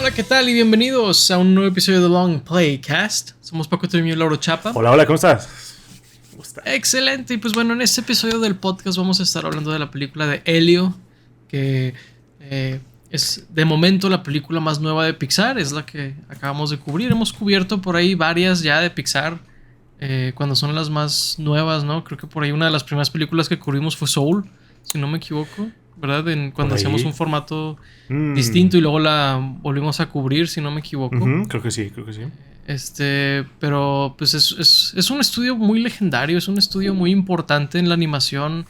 Hola, ¿qué tal? Y bienvenidos a un nuevo episodio de Long Playcast. Somos Paco Tremio y Lauro Chapa. Hola, ¿cómo estás? Excelente. Y pues bueno, en este episodio del podcast vamos a estar hablando de la película de Elio, que es de momento la película más nueva de Pixar, es la que acabamos de cubrir. Hemos cubierto por ahí varias ya de Pixar, cuando son las más nuevas, ¿no? Creo que por ahí una de las primeras películas que cubrimos fue Soul, si no me equivoco, ¿verdad? Cuando hacíamos un formato distinto y luego la volvimos a cubrir, si no me equivoco. Creo que sí. Pero pues es un estudio muy legendario, es un estudio muy importante en la animación,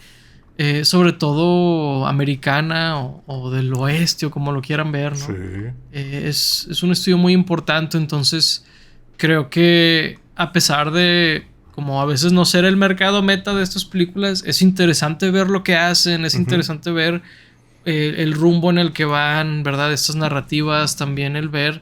sobre todo americana o del oeste o como lo quieran ver, ¿no? Sí. Es un estudio muy importante, entonces creo que a pesar de como a veces no ser el mercado meta de estas películas, es interesante ver lo que hacen, es interesante ver el rumbo en el que van, ¿verdad? Estas narrativas, también el ver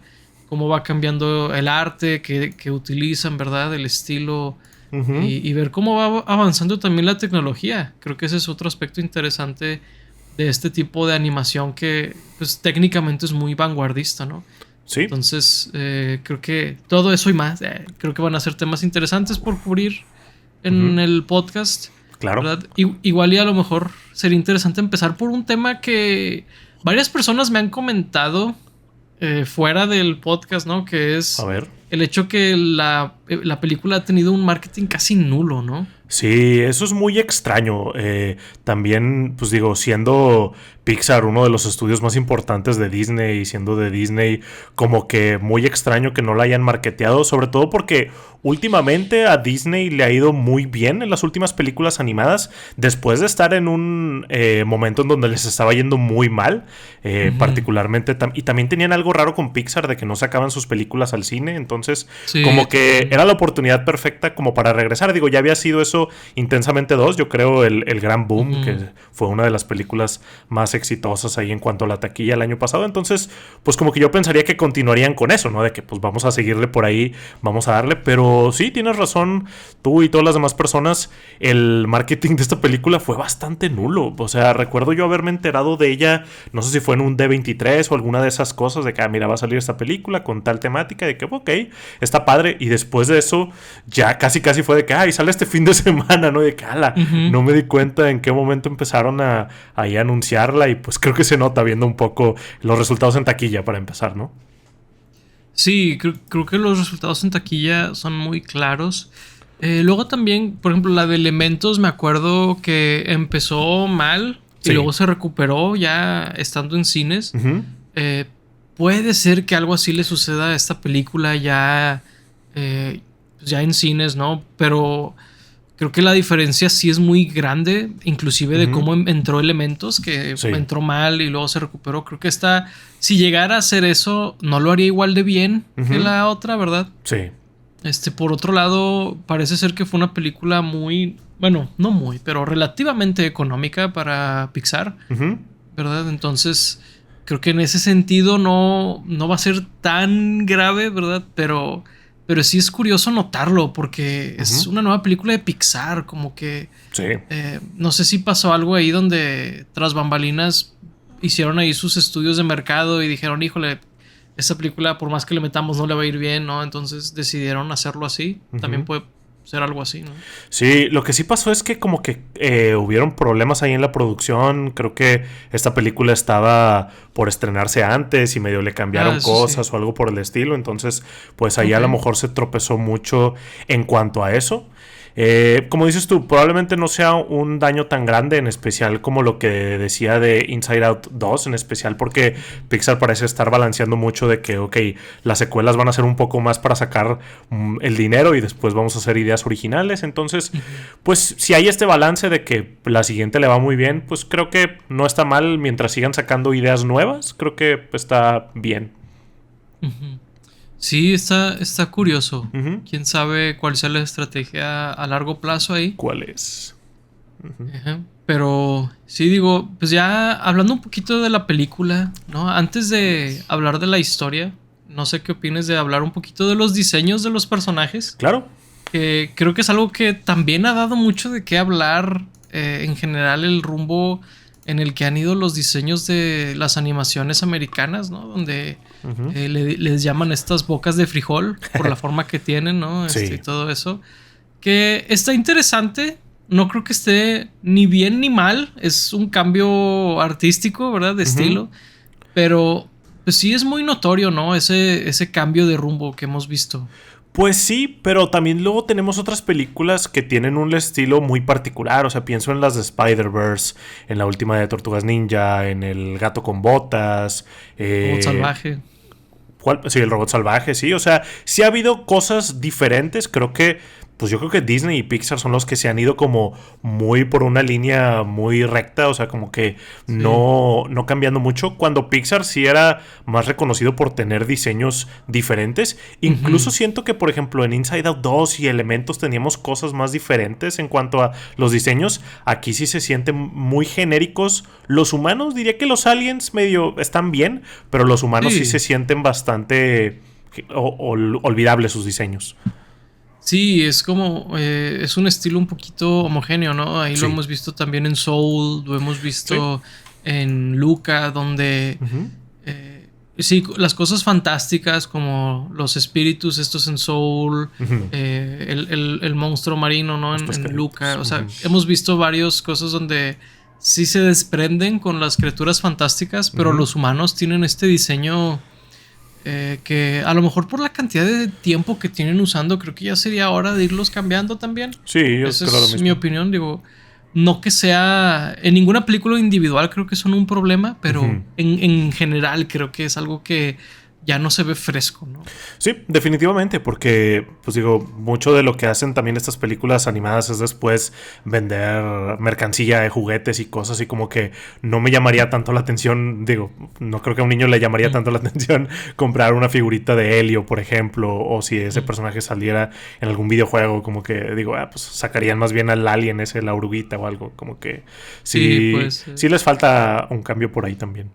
cómo va cambiando el arte que utilizan, ¿verdad? El estilo y ver cómo va avanzando también la tecnología. Creo que ese es otro aspecto interesante de este tipo de animación que pues técnicamente es muy vanguardista, ¿no? Sí. Entonces creo que todo eso y más, creo que van a ser temas interesantes por cubrir en el podcast. Claro. ¿Verdad? Igual y a lo mejor sería interesante empezar por un tema que varias personas me han comentado fuera del podcast, ¿no? Que es el hecho que la película ha tenido un marketing casi nulo, ¿no? Sí, eso es muy extraño. También, pues digo, siendo Pixar uno de los estudios más importantes de Disney y siendo de Disney, como que muy extraño que no la hayan marketeado, sobre todo porque últimamente a Disney le ha ido muy bien en las últimas películas animadas, después de estar en un momento en donde les estaba yendo muy mal, particularmente, y también tenían algo raro con Pixar de que no sacaban sus películas al cine, entonces sí, como que era la oportunidad perfecta como para regresar. Digo, ya había sido eso Intensamente 2, yo creo el gran boom, que fue una de las películas más exitosas ahí en cuanto a la taquilla el año pasado, entonces pues como que yo pensaría que continuarían con eso, ¿no? De que pues vamos a seguirle por ahí, vamos a darle, pero sí, tienes razón, tú y todas las demás personas, el marketing de esta película fue bastante nulo, o sea, recuerdo yo haberme enterado de ella, no sé si fue en un D23 o alguna de esas cosas, de que mira, va a salir esta película con tal temática, de que ok, está padre, y después de eso ya casi fue de que sale este fin de semana, ¿no? De que no me di cuenta en qué momento empezaron a anunciarla, y pues creo que se nota viendo un poco los resultados en taquilla para empezar, ¿no? Sí, creo que los resultados en taquilla son muy claros. Luego también, por ejemplo, la de Elementos, me acuerdo que empezó mal y luego se recuperó ya estando en cines. Puede ser que algo así le suceda a esta película ya en cines, ¿no? Pero creo que la diferencia sí es muy grande, inclusive de cómo entró Elementos, que entró mal y luego se recuperó. Creo que si llegara a hacer eso, no lo haría igual de bien que la otra, ¿verdad? Sí. Por otro lado, parece ser que fue una película muy, bueno, no muy, pero relativamente económica para Pixar, ¿verdad? Entonces, creo que en ese sentido no va a ser tan grave, ¿verdad? Pero sí es curioso notarlo porque es una nueva película de Pixar, como que no sé si pasó algo ahí donde tras bambalinas hicieron ahí sus estudios de mercado y dijeron, híjole, esta película por más que le metamos no le va a ir bien, ¿no? Entonces decidieron hacerlo así. También puede ser algo así, ¿no? Sí, lo que sí pasó es que como que hubieron problemas ahí en la producción. Creo que esta película estaba por estrenarse antes y medio le cambiaron cosas o algo por el estilo. Entonces, pues ahí a lo mejor se tropezó mucho en cuanto a eso. Como dices tú, probablemente no sea un daño tan grande, en especial como lo que decía de Inside Out 2, en especial porque Pixar parece estar balanceando mucho de que, ok, las secuelas van a ser un poco más para sacar el dinero y después vamos a hacer ideas originales. Entonces, pues si hay este balance de que la siguiente le va muy bien, pues creo que no está mal mientras sigan sacando ideas nuevas, creo que está bien. Sí, está curioso. ¿Quién sabe cuál sea la estrategia a largo plazo ahí? ¿Cuál es? Pero sí, digo, pues ya hablando un poquito de la película, ¿no? Antes de hablar de la historia, no sé qué opines de hablar un poquito de los diseños de los personajes. Claro. Que creo que es algo que también ha dado mucho de qué hablar en general el rumbo en el que han ido los diseños de las animaciones americanas, ¿no? Donde les llaman estas bocas de frijol por la forma que tienen, ¿no? Sí. Y todo eso. Que está interesante. No creo que esté ni bien ni mal. Es un cambio artístico, ¿verdad? De estilo. Pero pues sí es muy notorio, ¿no? Ese cambio de rumbo que hemos visto. Pues sí, pero también luego tenemos otras películas que tienen un estilo muy particular. O sea, pienso en las de Spider-Verse, en la última de Tortugas Ninja, en El Gato con Botas. Robot salvaje. Sí, el robot salvaje, sí. O sea, sí ha habido cosas diferentes. Yo creo que Disney y Pixar son los que se han ido como muy por una línea muy recta. O sea, como que no cambiando mucho. Cuando Pixar sí era más reconocido por tener diseños diferentes. Incluso siento que, por ejemplo, en Inside Out 2 y Elementos teníamos cosas más diferentes en cuanto a los diseños. Aquí sí se sienten muy genéricos. Los humanos, diría que los aliens medio están bien, pero los humanos sí se sienten bastante olvidables sus diseños. Sí, es como es un estilo un poquito homogéneo, ¿no? Ahí lo hemos visto también en Soul, lo hemos visto en Luca, donde las cosas fantásticas como los espíritus estos en Soul, el monstruo marino, ¿no? En Luca, o sea, hemos visto varias cosas donde sí se desprenden con las criaturas fantásticas, pero los humanos tienen este diseño que a lo mejor por la cantidad de tiempo que tienen usando, creo que ya sería hora de irlos cambiando también. Sí, esa es mi opinión. Digo, no que sea en ninguna película individual creo que son un problema, pero en general creo que es algo que ya no se ve fresco, ¿no? Sí, definitivamente, porque, pues digo, mucho de lo que hacen también estas películas animadas es después vender mercancía de juguetes y cosas, y como que no me llamaría tanto la atención, digo, no creo que a un niño le llamaría tanto la atención comprar una figurita de Helio, por ejemplo, o si ese personaje saliera en algún videojuego, como que digo, pues sacarían más bien al alien ese, la oruguita o algo, como que sí les falta un cambio por ahí también.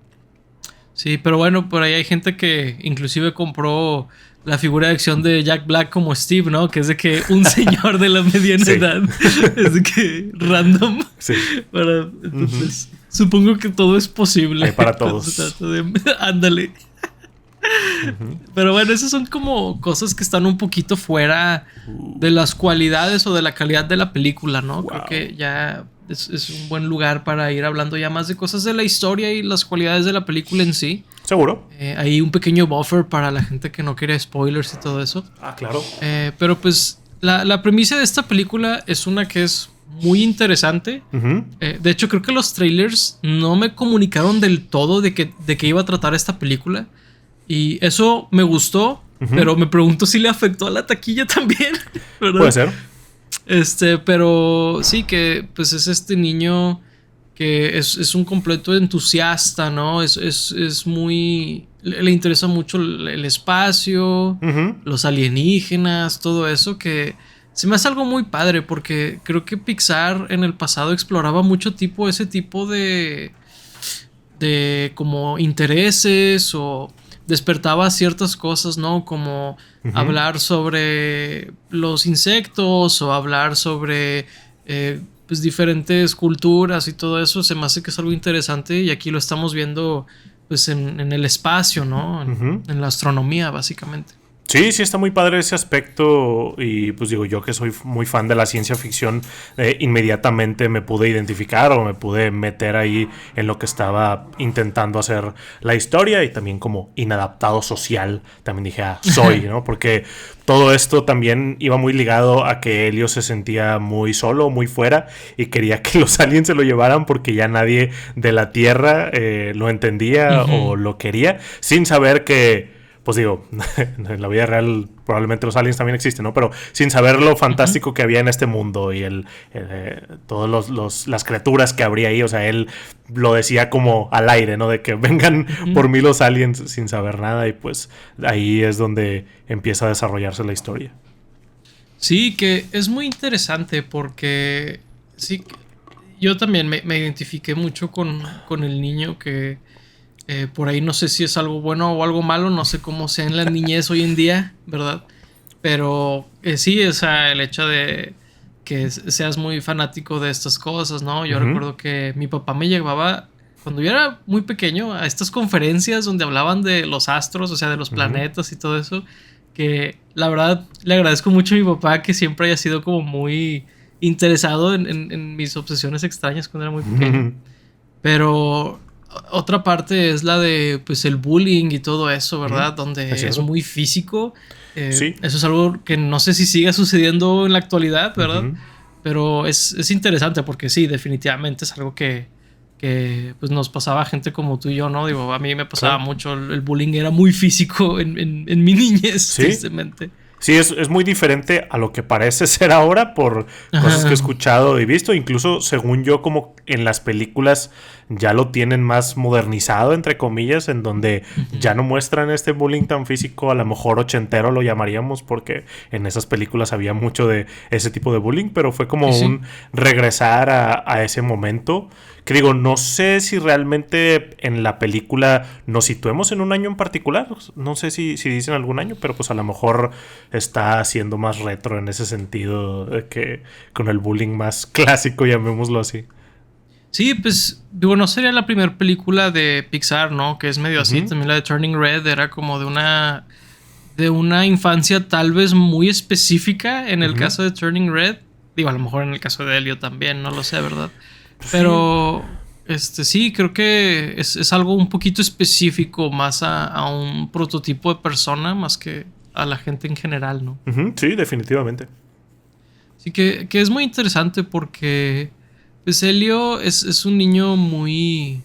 Sí, pero bueno, por ahí hay gente que inclusive compró la figura de acción de Jack Black como Steve, ¿no? Que es de que un señor de la mediana edad. Es de que random. Sí. Entonces, supongo que todo es posible. Hay para todos. Ándale. Pero bueno, esas son como cosas que están un poquito fuera de las cualidades o de la calidad de la película, ¿no? Wow. Creo que ya es un buen lugar para ir hablando ya más de cosas de la historia y las cualidades de la película en sí. Seguro. Hay un pequeño buffer para la gente que no quiere spoilers y todo eso. Ah, claro. Pero pues la premisa de esta película es una que es muy interesante. De hecho, creo que los trailers no me comunicaron del todo de qué iba a tratar esta película. Y eso me gustó, pero me pregunto si le afectó a la taquilla también, ¿verdad? Puede ser. Pero sí que pues es este niño que es un completo entusiasta, ¿no? Es muy... Le interesa mucho el espacio, los alienígenas, todo eso, que se me hace algo muy padre porque creo que Pixar en el pasado exploraba mucho ese tipo de como intereses o despertaba ciertas cosas, ¿no? Como hablar sobre los insectos o hablar sobre pues diferentes culturas y todo eso. Se me hace que es algo interesante y aquí lo estamos viendo pues en el espacio, ¿no? En la astronomía, básicamente. Sí, está muy padre ese aspecto y pues digo, yo que soy muy fan de la ciencia ficción, inmediatamente me pude identificar o me pude meter ahí en lo que estaba intentando hacer la historia y también como inadaptado social, también dije, soy, ¿no? Porque todo esto también iba muy ligado a que Helio se sentía muy solo, muy fuera y quería que los aliens se lo llevaran porque ya nadie de la Tierra lo entendía o lo quería, sin saber que... Pues digo, en la vida real probablemente los aliens también existen, ¿no? Pero sin saber lo fantástico que había en este mundo y todas las criaturas que habría ahí. O sea, él lo decía como al aire, ¿no? De que vengan por mí los aliens sin saber nada. Y pues ahí es donde empieza a desarrollarse la historia. Sí, que es muy interesante porque sí, yo también me identifiqué mucho con el niño que... por ahí no sé si es algo bueno o algo malo, no sé cómo sea en la niñez hoy en día, ¿verdad? Pero sí, el hecho de seas muy fanático de estas cosas, ¿no? Yo recuerdo que mi papá me llevaba, cuando yo era muy pequeño, a estas conferencias donde hablaban de los astros, o sea, de los planetas y todo eso, que la verdad le agradezco mucho a mi papá que siempre haya sido como muy interesado en mis obsesiones extrañas cuando era muy pequeño. Pero otra parte es la de pues el bullying y todo eso, ¿verdad? Donde es muy físico. Sí. Eso es algo que no sé si siga sucediendo en la actualidad, ¿verdad? Pero es interesante porque sí, definitivamente es algo que pues nos pasaba a gente como tú y yo, ¿no? Digo, a mí me pasaba mucho, el bullying era muy físico en mi niñez, tristemente. Sí, es muy diferente a lo que parece ser ahora por cosas que he escuchado y visto. Incluso, según yo, como en las películas ya lo tienen más modernizado, entre comillas, en donde ya no muestran este bullying tan físico, a lo mejor ochentero lo llamaríamos, porque en esas películas había mucho de ese tipo de bullying, pero fue como un regresar a ese momento. Que digo, no sé si realmente en la película nos situemos en un año en particular. No sé si dicen algún año, pero pues a lo mejor está siendo más retro en ese sentido que con el bullying más clásico, llamémoslo así. Sí, pues digo, no sería la primera película de Pixar, ¿no? Que es medio así. También la de Turning Red era como de una infancia tal vez muy específica en el caso de Turning Red. Digo, a lo mejor en el caso de Elio también, no lo sé, ¿verdad? Pero sí, creo que es algo un poquito específico más a un prototipo de persona más que a la gente en general, ¿no? Sí, definitivamente. Sí, que es muy interesante porque pues Elio es un niño muy,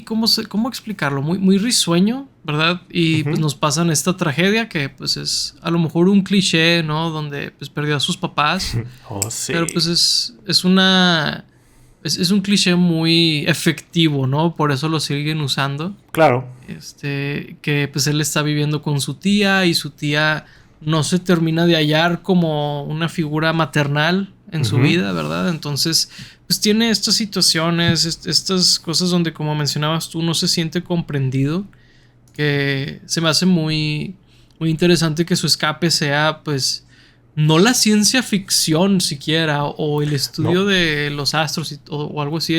¿cómo explicarlo? Muy risueño, ¿verdad? Y pues nos pasan esta tragedia que pues es a lo mejor un cliché, ¿no? Donde pues perdió a sus papás. Oh, sí. Pero pues es un cliché muy efectivo, ¿no? Por eso lo siguen usando. Claro. Que pues él está viviendo con su tía y su tía no se termina de hallar como una figura maternal en su vida, ¿verdad? Entonces, pues tiene estas situaciones, estas cosas donde, como mencionabas tú, no se siente comprendido, que se me hace muy, muy interesante que su escape sea, pues, no la ciencia ficción siquiera, o el estudio de los astros o algo así,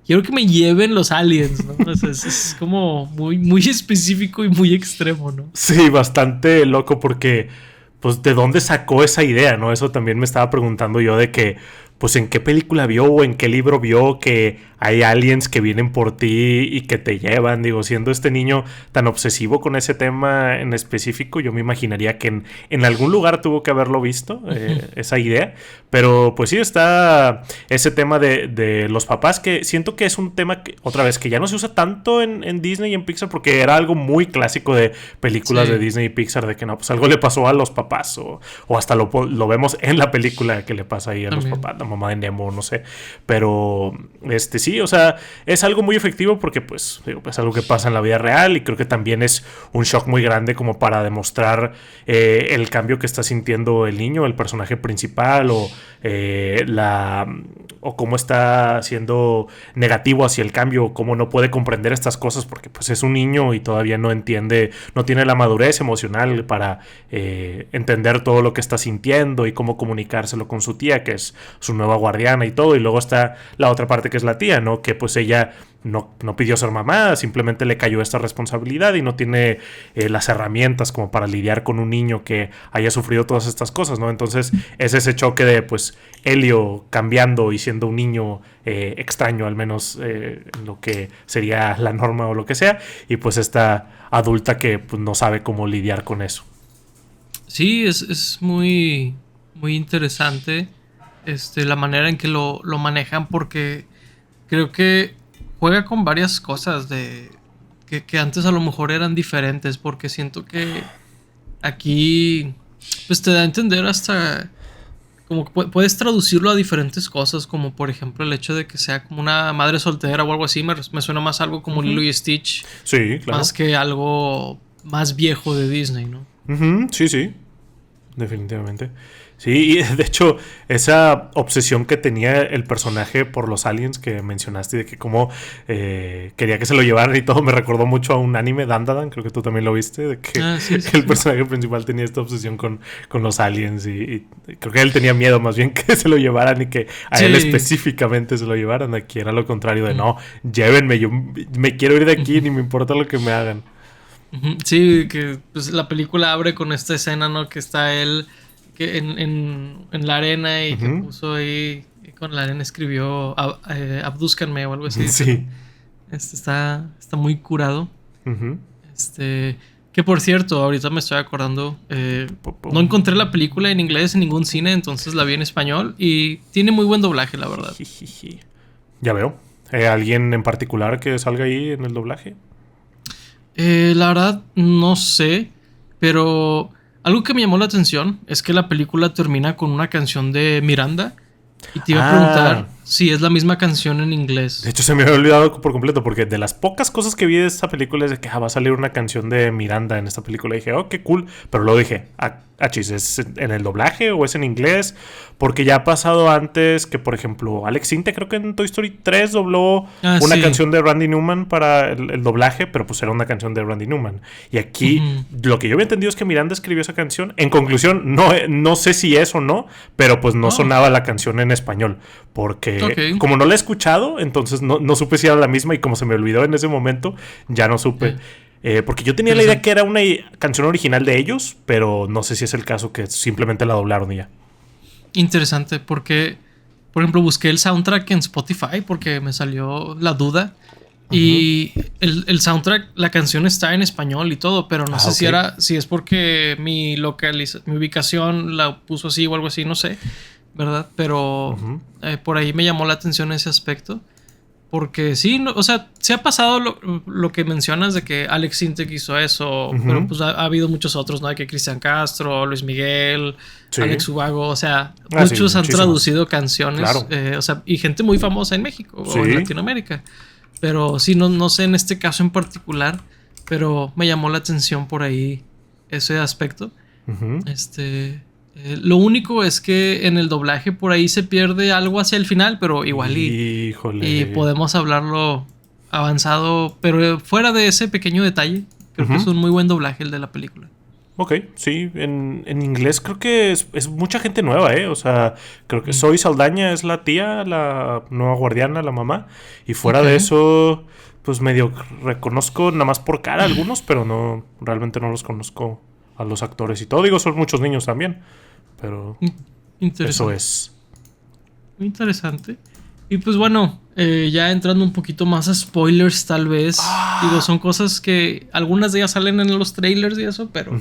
quiero que me lleven los aliens, ¿no? O sea, es como muy, muy específico y muy extremo, ¿no? Sí, bastante loco porque, pues, ¿de dónde sacó esa idea, no? Eso también me estaba preguntando yo de que, pues, ¿en qué película vio o en qué libro vio que hay aliens que vienen por ti y que te llevan? Digo, siendo este niño tan obsesivo con ese tema en específico, yo me imaginaría que en algún lugar tuvo que haberlo visto, esa idea. Pero pues sí, está ese tema de los papás, que siento que es un tema que, otra vez, que ya no se usa tanto en Disney y en Pixar, porque era algo muy clásico de películas de Disney y Pixar, de que no, pues algo le pasó a los papás, o hasta lo vemos en la película que le pasa ahí a los papás, la mamá de Nemo, no sé. Pero sí, o sea, es algo muy efectivo porque pues es algo que pasa en la vida real, y creo que también es un shock muy grande como para demostrar el cambio que está sintiendo el niño, el personaje principal, o cómo está siendo negativo hacia el cambio, cómo no puede comprender estas cosas porque pues es un niño y todavía no entiende, no tiene la madurez emocional para entender todo lo que está sintiendo y cómo comunicárselo con su tía, que es su nueva guardiana y todo. Y luego está la otra parte, que es la tía, ¿no? Que pues ella no pidió ser mamá, simplemente le cayó esta responsabilidad y no tiene las herramientas como para lidiar con un niño que haya sufrido todas estas cosas, ¿no? Entonces es ese choque de pues Elio cambiando y siendo un niño extraño, al menos en lo que sería la norma o lo que sea, y pues esta adulta que pues, no sabe cómo lidiar con eso. Sí, es muy, muy interesante la manera en que lo manejan, porque creo que juega con varias cosas que antes a lo mejor eran diferentes, porque siento que aquí pues te da a entender hasta como que puedes traducirlo a diferentes cosas, como por ejemplo el hecho de que sea como una madre soltera o algo así. Me suena más algo como Lilo y Stitch, sí, claro, más que algo más viejo de Disney, ¿no? Sí, definitivamente. Sí, y de hecho, esa obsesión que tenía el personaje por los aliens que mencionaste, de que cómo quería que se lo llevaran y todo, me recordó mucho a un anime, Dandadan, creo que tú también lo viste, de que el personaje principal tenía esta obsesión con los aliens y creo que él tenía miedo más bien que se lo llevaran y que a él específicamente se lo llevaran. Aquí era lo contrario de no, llévenme, yo me quiero ir de aquí, ni me importa lo que me hagan. Sí, que pues, la película abre con esta escena, ¿no? Que está él que en la arena y que puso ahí, con la arena escribió abdúzcanme o algo así. Sí. Está muy curado. Que por cierto, ahorita me estoy acordando, no encontré la película en inglés en ningún cine, entonces la vi en español y tiene muy buen doblaje, la verdad. Ya veo. ¿Alguien en particular que salga ahí en el doblaje? La verdad, no sé, pero algo que me llamó la atención es que la película termina con una canción de Miranda y te iba a preguntar si es la misma canción en inglés. De hecho, se me había olvidado por completo, porque de las pocas cosas que vi de esta película es de que va a salir una canción de Miranda en esta película. Y dije, oh, qué cool. Pero luego dije, chis, ¿es en el doblaje o es en inglés? Porque ya ha pasado antes que, por ejemplo, Alex Intec, creo que en Toy Story 3 dobló una canción de Randy Newman para el doblaje, pero pues era una canción de Randy Newman. Y aquí, lo que yo había entendido es que Miranda escribió esa canción. En conclusión, no sé si es o no, pero pues no sonaba la canción en español. Porque como no la he escuchado, entonces no supe si era la misma y como se me olvidó en ese momento, ya no supe. Porque yo tenía la idea que era una canción original de ellos, pero no sé si es el caso que simplemente la doblaron y ya. Interesante, porque, por ejemplo, busqué el soundtrack en Spotify porque me salió la duda. Y el soundtrack, la canción está en español y todo, pero no sé si es porque mi ubicación la puso así o algo así, no sé, ¿verdad? Pero por ahí me llamó la atención ese aspecto. Porque sí, o sea, se ha pasado lo que mencionas de que Alex Intec hizo eso, pero pues ha habido muchos otros, ¿no? De que Cristian Castro, Luis Miguel, Alex Ubago, o sea, muchos han traducido canciones, claro. O sea, y gente muy famosa en México o en Latinoamérica. Pero sí, no sé en este caso en particular, pero me llamó la atención por ahí ese aspecto. Lo único es que en el doblaje por ahí se pierde algo hacia el final, pero igual y podemos hablarlo avanzado, pero fuera de ese pequeño detalle, creo que es un muy buen doblaje el de la película. Ok, sí, en inglés creo que es mucha gente nueva, ¿eh? O sea, creo que Zoe Saldaña es la tía, la nueva guardiana, la mamá, y fuera de eso, pues medio reconozco nada más por cara algunos, pero realmente no los conozco a los actores y todo. Digo, son muchos niños también, pero eso es. Muy interesante. Y pues bueno, ya entrando un poquito más a spoilers tal vez. Digo, son cosas que algunas de ellas salen en los trailers y eso, pero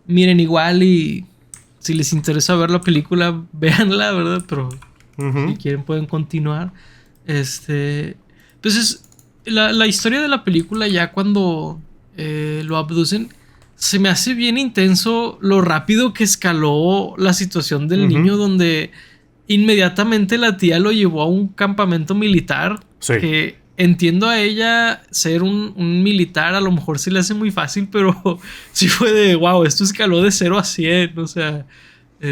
miren igual y si les interesa ver la película, véanla, ¿verdad? Pero si quieren pueden continuar. Pues la historia de la película ya cuando lo abducen, se me hace bien intenso lo rápido que escaló la situación del niño, donde inmediatamente la tía lo llevó a un campamento militar. Sí. Que entiendo a ella ser un militar, a lo mejor se le hace muy fácil, pero sí fue de wow, esto escaló de 0 a 100. O sea,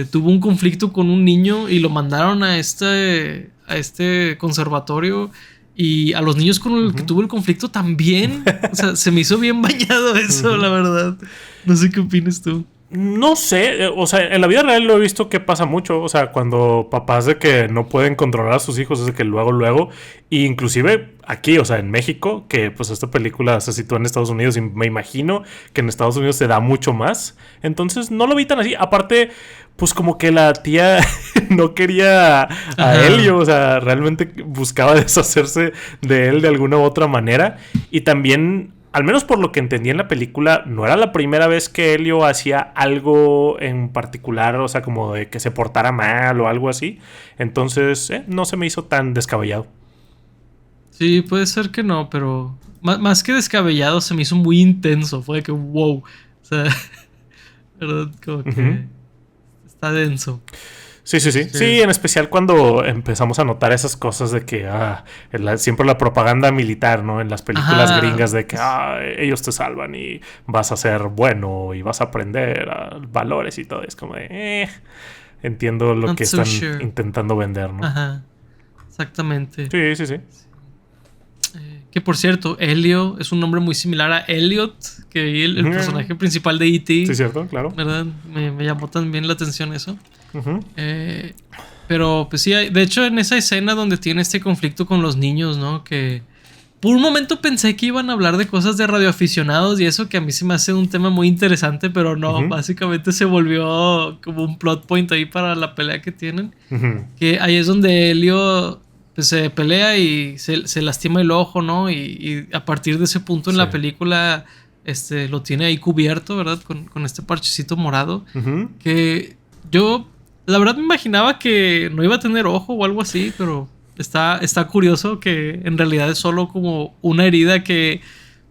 tuvo un conflicto con un niño y lo mandaron a este conservatorio. Y a los niños con los que tuvo el conflicto también. O sea, se me hizo bien bañado eso, la verdad. No sé qué opinas tú. No sé, o sea, en la vida real lo he visto que pasa mucho. O sea, cuando papás de que no pueden controlar a sus hijos, es de que luego, e inclusive aquí, o sea, en México, que pues esta película se sitúa en Estados Unidos y me imagino que en Estados Unidos se da mucho más. Entonces no lo vi tan así. Aparte, pues como que la tía no quería a Elio, o sea, realmente buscaba deshacerse de él de alguna u otra manera. Y también, al menos por lo que entendí en la película, no era la primera vez que Elio hacía algo en particular, o sea, como de que se portara mal o algo así. Entonces, no se me hizo tan descabellado. Sí, puede ser que no, pero más que descabellado se me hizo muy intenso. Fue de que wow, o sea, ¿verdad? Como que está denso. Sí, en especial cuando empezamos a notar esas cosas de que siempre la propaganda militar, ¿no? En las películas gringas de que ellos te salvan y vas a ser bueno y vas a aprender valores y todo. Es como de entiendo lo Not que so están sure. intentando vender, ¿no? Ajá, exactamente. Sí. Que por cierto, Helio es un nombre muy similar a Elliot, que el personaje principal de E.T. Sí, cierto, claro. ¿Verdad? Me llamó también la atención eso. Ujú. Pero pues sí, de hecho en esa escena donde tiene este conflicto con los niños, ¿no? Que por un momento pensé que iban a hablar de cosas de radioaficionados y eso, que a mí se me hace un tema muy interesante, pero no, Ujú. básicamente se volvió como un plot point ahí para la pelea que tienen. Ujú. Que ahí es donde Helio pues, se pelea y se lastima el ojo, ¿no? Y a partir de ese punto en Sí. la película lo tiene ahí cubierto, ¿verdad? Con este parchecito morado. Ujú. Que yo, la verdad, me imaginaba que no iba a tener ojo o algo así, pero está curioso que en realidad es solo como una herida que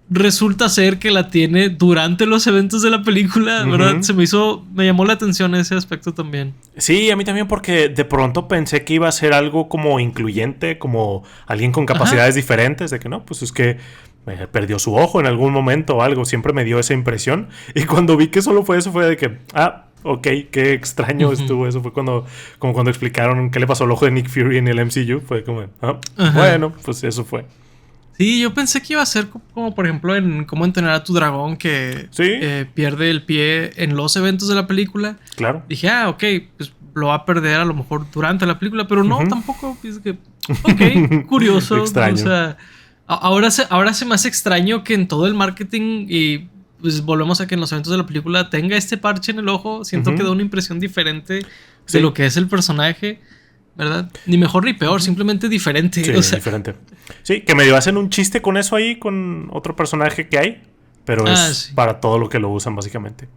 resulta ser que la tiene durante los eventos de la película, ¿verdad? Ujú. Me llamó la atención ese aspecto también. Sí, a mí también porque de pronto pensé que iba a ser algo como incluyente, como alguien con Ajá. capacidades diferentes, de que no, pues es que perdió su ojo en algún momento o algo, siempre me dio esa impresión. Y cuando vi que solo fue eso, fue de que, ok, qué extraño Ujú. estuvo eso. Fue como cuando explicaron qué le pasó al ojo de Nick Fury en el MCU, fue como, Ajá. bueno, pues eso fue. Sí, yo pensé que iba a ser como por ejemplo en Cómo entrenar a tu dragón, que Sí, pierde el pie en los eventos de la película. claro. Dije, ok, pues lo va a perder a lo mejor durante la película, pero no, Ujú. tampoco. Es que, ok, curioso. O Extraño. sea, ahora se me hace extraño que en todo el marketing y pues volvemos a que en los eventos de la película tenga este parche en el ojo. Siento que da Ujú. una impresión diferente de lo Sí. que es el personaje, ¿verdad? Ni mejor ni peor, simplemente diferente. Sí, O sea, diferente. Sí, que medio hacen un chiste con eso ahí, con otro personaje que hay, pero es sí. para todo lo que lo usan, básicamente.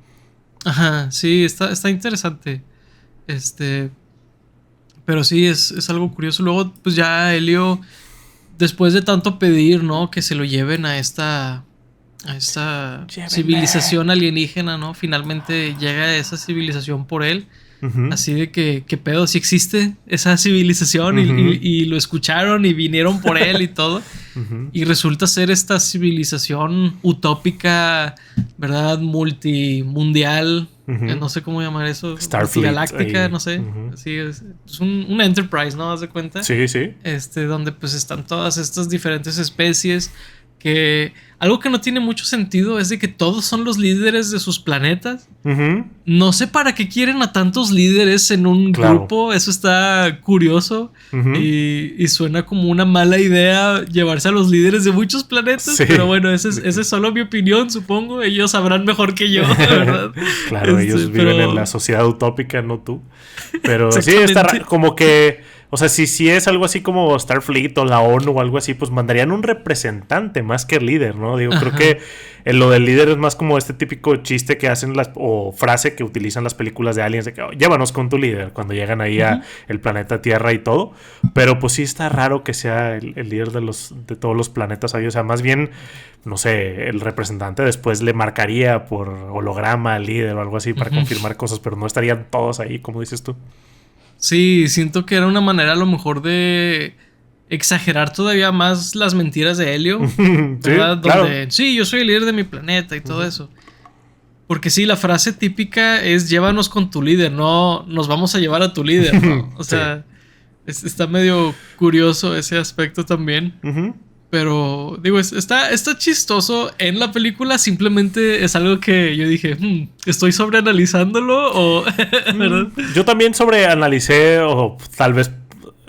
Ajá, sí, está interesante. Este, pero sí, es algo curioso. Luego, pues ya Helio, después de tanto pedir, ¿no? Que se lo lleven a esta Llévenme. civilización alienígena, ¿no? Finalmente llega esa civilización por él. Ujú. Así de que, ¿qué pedo? Si existe esa civilización Ujú. y lo escucharon y vinieron por él y todo. Ujú. Y resulta ser esta civilización utópica, ¿verdad? Multimundial. Ujú. No sé cómo llamar eso. Starfleet Multigaláctica, ahí. no sé. Ujú. Sí, es un Enterprise, ¿no? ¿Haz de cuenta? Sí, sí. Donde pues están todas estas diferentes especies. Que algo que no tiene mucho sentido es de que todos son los líderes de sus planetas. Ujú. No sé para qué quieren a tantos líderes en un Claro. grupo. Eso está curioso. Ujú. Y suena como una mala idea llevarse a los líderes de muchos planetas. Sí. Pero bueno, esa es solo mi opinión, supongo. Ellos sabrán mejor que yo, ¿verdad? Claro, ellos viven en la Pero sociedad utópica, no tú. Pero sí, está exactamente. como que, o sea, si es algo así como Starfleet o la ONU o algo así, pues mandarían un representante más que el líder, ¿no? Digo, creo Ajá. que lo del líder es más como este típico chiste que hacen o frase que utilizan las películas de aliens de que llévanos con tu líder cuando llegan ahí a Ujú. el planeta Tierra y todo. Pero pues sí está raro que sea el líder de todos los planetas ahí. O sea, más bien, no sé, el representante después le marcaría por holograma al líder o algo así para Ujú. confirmar cosas, pero no estarían todos ahí, como dices tú. Sí, siento que era una manera a lo mejor de exagerar todavía más las mentiras de Helio, Sí, ¿verdad? claro. Donde sí, yo soy el líder de mi planeta y todo Ujú. eso. Porque sí, la frase típica es llévanos con tu líder, no nos vamos a llevar a tu líder, ¿no? O Sí. sea, está medio curioso ese aspecto también. Ujú. Pero digo, está chistoso en la película, simplemente es algo que yo dije, ¿estoy sobreanalizándolo o verdad? Yo también sobreanalicé, o tal vez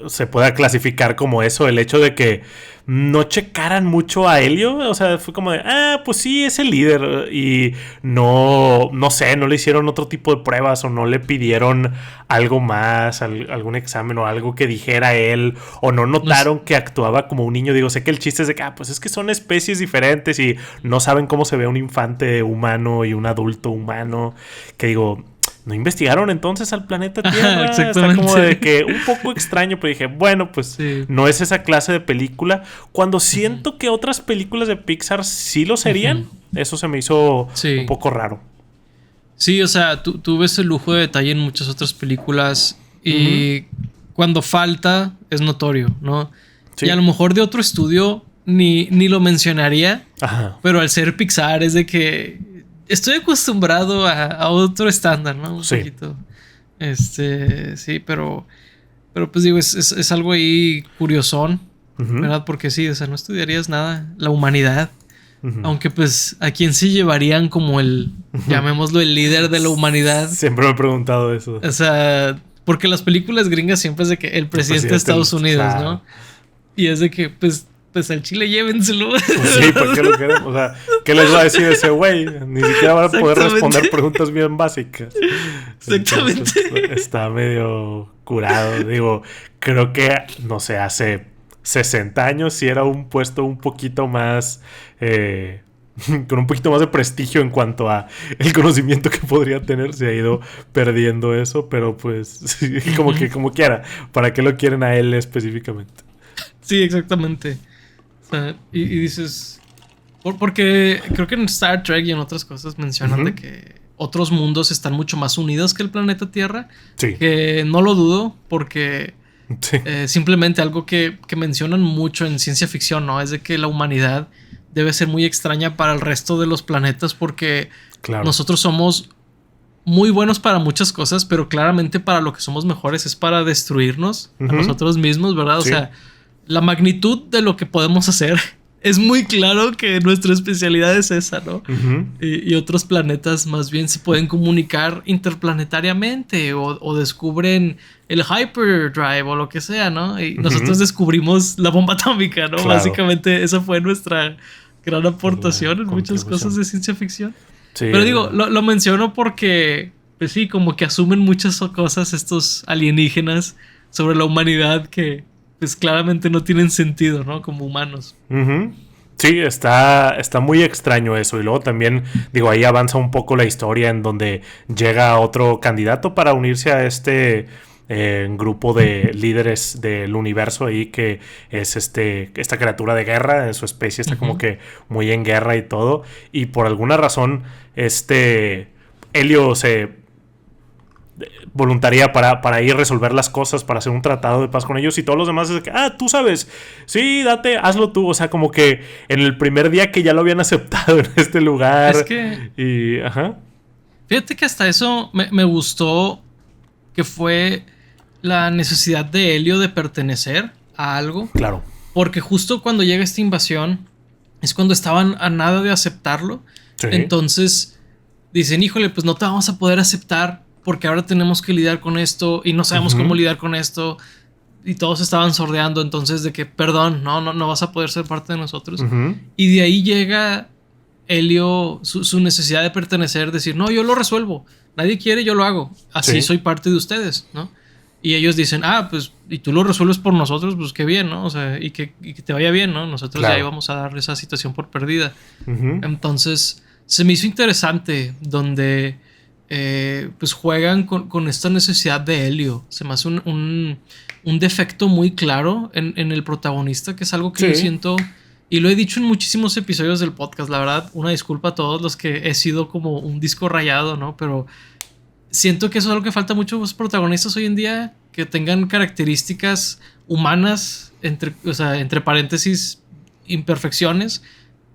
se pueda clasificar como eso, el hecho de que no checaran mucho a Helio. O sea, fue como de, pues sí, es el líder. Y no sé, no le hicieron otro tipo de pruebas o no le pidieron algo más, algún examen o algo que dijera él, o no No es- notaron que actuaba como un niño. Digo, sé que el chiste es de que, pues es que son especies diferentes y no saben cómo se ve un infante humano y un adulto humano. Que digo, ¿no investigaron entonces al planeta Ajá, Tierra? Está como de exactamente. que un poco extraño, pero dije, bueno, pues Sí. no es esa clase de película. Cuando Ujú, siento que otras películas de Pixar sí lo ujú. serían, eso se me hizo un Sí. poco raro. Sí, o sea, tú ves el lujo de detalle en muchas otras películas Ujú. y cuando falta es notorio, ¿no? Y a Sí. lo mejor de otro estudio ni lo mencionaría, Ajá. pero al ser Pixar es de que estoy acostumbrado a otro estándar, ¿no? Un Sí. poquito. Sí, pero pues digo, es algo ahí curiosón, Ujú, ¿verdad? Porque sí, o sea, no estudiarías nada, la humanidad. ujú, Aunque pues a quién sí llevarían como ujú. llamémoslo, el líder de la humanidad. Siempre me he preguntado eso. O sea, porque las películas gringas siempre es de que el El presidente de presidente, Estados Unidos, ¿no? claro. Y es de que, pues al Chile llévenselo. Pues sí, ¿para qué lo queremos? O sea, ¿qué les va a decir ese güey? Ni siquiera van a poder responder Exactamente. preguntas bien básicas. Entonces, Exactamente. está medio curado. Digo, creo que, no sé, hace 60 años sí era un puesto un poquito más... con un poquito más de prestigio en cuanto a el conocimiento que podría tener. Se ha ido perdiendo eso, pero pues, sí, como que como quiera. ¿Para qué lo quieren a él específicamente? Sí, exactamente. O sea, y dices. Porque creo que en Star Trek y en otras cosas mencionan de Ujú. que otros mundos están mucho más unidos que el planeta Tierra. Sí, Que no lo dudo, porque sí, simplemente algo que mencionan mucho en ciencia ficción, ¿no? Es de que la humanidad debe ser muy extraña para el resto de los planetas, porque claro. nosotros somos muy buenos para muchas cosas, pero claramente para lo que somos mejores es para destruirnos a Ujú. nosotros mismos, ¿verdad? O Sí. sea, la magnitud de lo que podemos hacer es muy claro que nuestra especialidad es esa, ¿no? Ujú. Y otros planetas más bien se pueden comunicar interplanetariamente o descubren el hyperdrive o lo que sea, ¿no? Y nosotros Ujú. descubrimos la bomba atómica, ¿no? Claro. Básicamente esa fue nuestra gran La aportación en muchas cosas contribución. de ciencia ficción. Sí, Pero digo, lo menciono porque, pues sí, como que asumen muchas cosas estos alienígenas sobre la humanidad que, pues claramente no tienen sentido, ¿no? Como humanos. Ujú. Sí, está muy extraño eso. Y luego también, digo, ahí avanza un poco la historia en donde llega otro candidato para unirse a este grupo de líderes del universo ahí que es esta criatura de guerra. En su especie está como Ujú. que muy en guerra y todo. Y por alguna razón, Helio se voluntaría para ir a resolver las cosas, para hacer un tratado de paz con ellos, y todos los demás es de que, tú sabes, sí, date, hazlo tú. O sea, como que en el primer día que ya lo habían aceptado en este Es lugar que, y, ajá, fíjate que hasta eso me gustó, que fue la necesidad de Helio de pertenecer a algo, claro, porque justo cuando llega esta invasión es cuando estaban a nada de aceptarlo. sí, Entonces dicen, híjole, pues no te vamos a poder aceptar porque ahora tenemos que lidiar con esto y no sabemos cómo ujú, lidiar con esto. Y todos estaban sordeando, entonces de que, perdón, no vas a poder ser parte de nosotros. ujú, Y de ahí llega Helio, su necesidad de pertenecer, decir, no, yo lo resuelvo. Nadie quiere, yo lo hago. Así sí, soy parte de ustedes, ¿no? Y ellos dicen, pues, y tú lo resuelves por nosotros, pues qué bien, ¿no? O sea, y que te vaya bien, ¿no? Nosotros ya claro, íbamos a darle esa situación por perdida. ujú, Entonces, se me hizo interesante donde pues juegan con esta necesidad de Helio. Se me hace un defecto muy claro en el protagonista, que es algo que yo sí, siento, y lo he dicho en muchísimos episodios del podcast, la verdad, una disculpa a todos los que he sido como un disco rayado, ¿no? Pero siento que eso es algo que falta a muchos protagonistas hoy en día, que tengan características humanas, o sea, entre paréntesis, imperfecciones,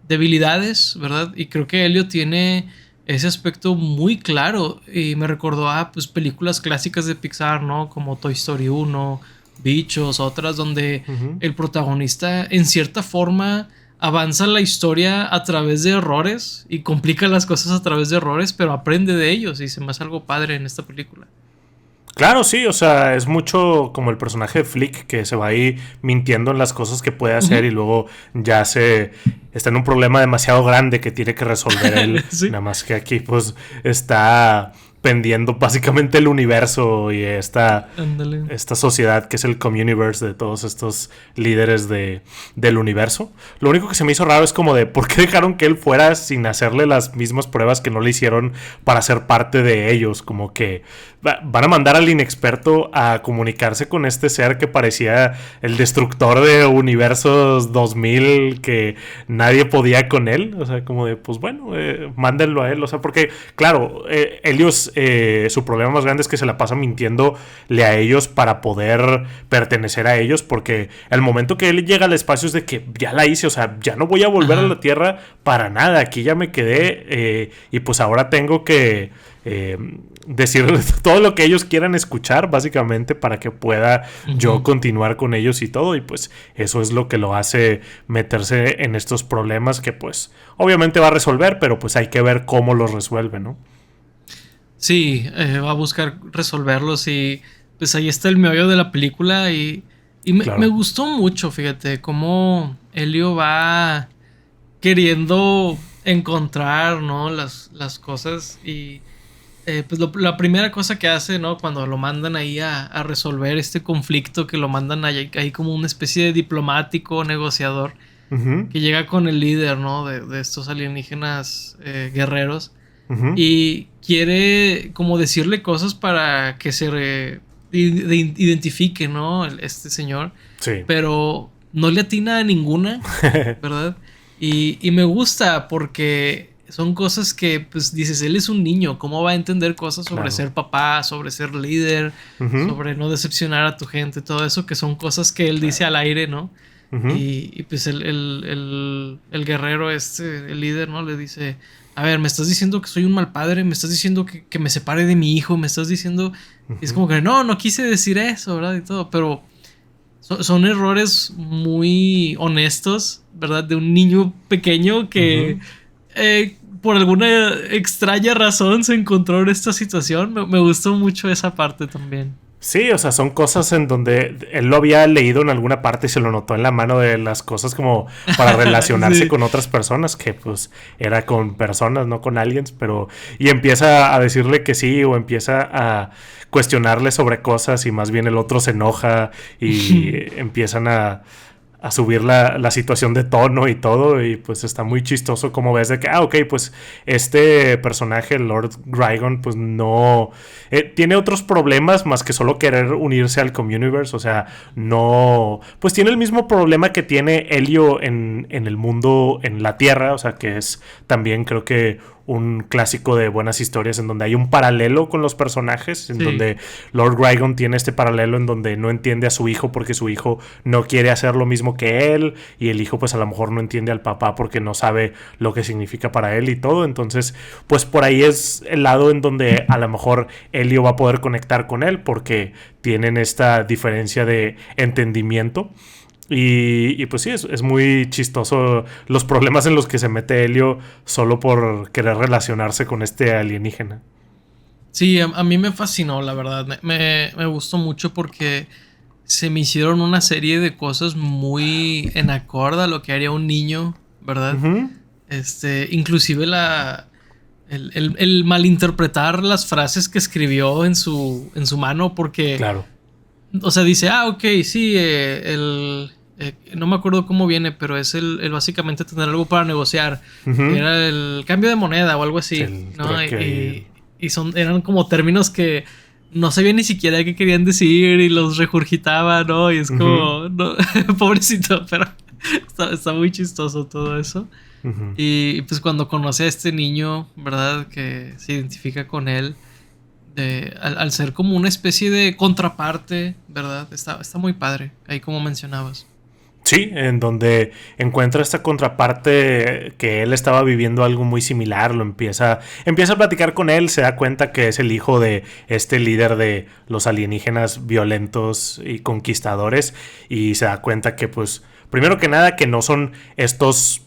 debilidades, ¿verdad? Y creo que Helio tiene ese aspecto muy claro y me recordó a pues películas clásicas de Pixar, ¿no? Como Toy Story 1, Bichos, otras donde ujú. el protagonista en cierta forma avanza la historia a través de errores y complica las cosas a través de errores, pero aprende de ellos y se me hace algo padre en esta película. Claro, sí, o sea, es mucho como el personaje de Flick que se va ahí mintiendo en las cosas que puede hacer y Ujú. luego ya se está en un problema demasiado grande que tiene que resolver él. Sí, Nada más que aquí pues está pendiendo básicamente el universo y ándale. esta sociedad que es el Communiverse de todos estos líderes del universo. Lo único que se me hizo raro es como de por qué dejaron que él fuera sin hacerle las mismas pruebas que no le hicieron para ser parte de ellos. Como que van a mandar al inexperto a comunicarse con este ser que parecía el destructor de universos 2000 que nadie podía con él. O sea, como de pues bueno, mándenlo a él. O sea, porque claro, Helios es su problema más grande es que se la pasa mintiéndole a ellos para poder pertenecer a ellos, porque el momento que él llega al espacio es de que ya la hice, o sea, ya no voy a volver a la Tierra para nada, aquí ya me quedé y pues ahora tengo que decirles todo lo que ellos quieran escuchar, básicamente, para que pueda yo continuar con ellos y todo, y pues eso es lo que lo hace meterse en estos problemas que pues obviamente va a resolver, pero pues hay que ver cómo los resuelve, ¿no? Sí, va a buscar resolverlos y pues ahí está el meollo de la película y Claro. me gustó mucho, fíjate, cómo Helio va queriendo encontrar, ¿no? Las cosas y pues la primera cosa que hace, ¿no? Cuando lo mandan ahí a resolver este conflicto, que lo mandan ahí como una especie de diplomático, negociador, que llega con el líder, ¿no? De estos alienígenas guerreros y quiere como decirle cosas para que se identifique, ¿no? Este señor. Sí. Pero no le atina a ninguna, ¿verdad? Y me gusta porque son cosas que, pues, dices, él es un niño, ¿cómo va a entender cosas sobre ser papá, sobre ser líder, sobre no decepcionar a tu gente, todo eso, que son cosas que él dice al aire, ¿no? Y pues el guerrero el líder, ¿no? Le dice, a ver, me estás diciendo que soy un mal padre, me estás diciendo que me separe de mi hijo, me estás diciendo... Y es como que, no quise decir eso, ¿verdad? Y todo, pero... Son errores muy honestos, ¿verdad? De un niño pequeño que por alguna extraña razón se encontró en esta situación. Me gustó mucho esa parte también. Sí, o sea, son cosas en donde él lo había leído en alguna parte y se lo notó en la mano de las cosas como para relacionarse con otras personas, que pues era con personas, no con aliens, pero... Y empieza a decirle que sí o empieza a cuestionarle sobre cosas y más bien el otro se enoja y empiezan a subir la situación de tono y todo, y pues está muy chistoso como ves de que, ok, pues este personaje, Lord Grigon, pues no... tiene otros problemas más que solo querer unirse al Communiverse, o sea, no... Pues tiene el mismo problema que tiene Helio en el mundo, en la Tierra, o sea, que es también creo que un clásico de buenas historias en donde hay un paralelo con los personajes, en donde Lord Grigon tiene este paralelo en donde no entiende a su hijo porque su hijo no quiere hacer lo mismo que él, y el hijo pues a lo mejor no entiende al papá porque no sabe lo que significa para él y todo. Entonces pues por ahí es el lado en donde a lo mejor Helio va a poder conectar con él porque tienen esta diferencia de entendimiento. Y pues sí, es muy chistoso los problemas en los que se mete Helio solo por querer relacionarse con este alienígena. Sí, a mí me fascinó, la verdad. Me gustó mucho porque se me hicieron una serie de cosas muy en acorde a lo que haría un niño, ¿verdad? Inclusive el malinterpretar las frases que escribió en su mano, porque... Claro. O sea, dice, ok, sí, no me acuerdo cómo viene, pero es el básicamente tener algo para negociar. Era el cambio de moneda o algo así, ¿no? Y eran como términos que no sabía ni siquiera qué querían decir y los regurgitaba, ¿no? Y es como, no, pobrecito, pero está muy chistoso todo eso. Y pues cuando conoce a este niño, ¿verdad? Que se identifica con él. Al ser como una especie de contraparte, ¿verdad? Está muy padre, ahí como mencionabas. Sí, en donde encuentra esta contraparte que él estaba viviendo algo muy similar, empieza a platicar con él, se da cuenta que es el hijo de este líder de los alienígenas violentos y conquistadores, y se da cuenta que pues, primero que nada, que no son estos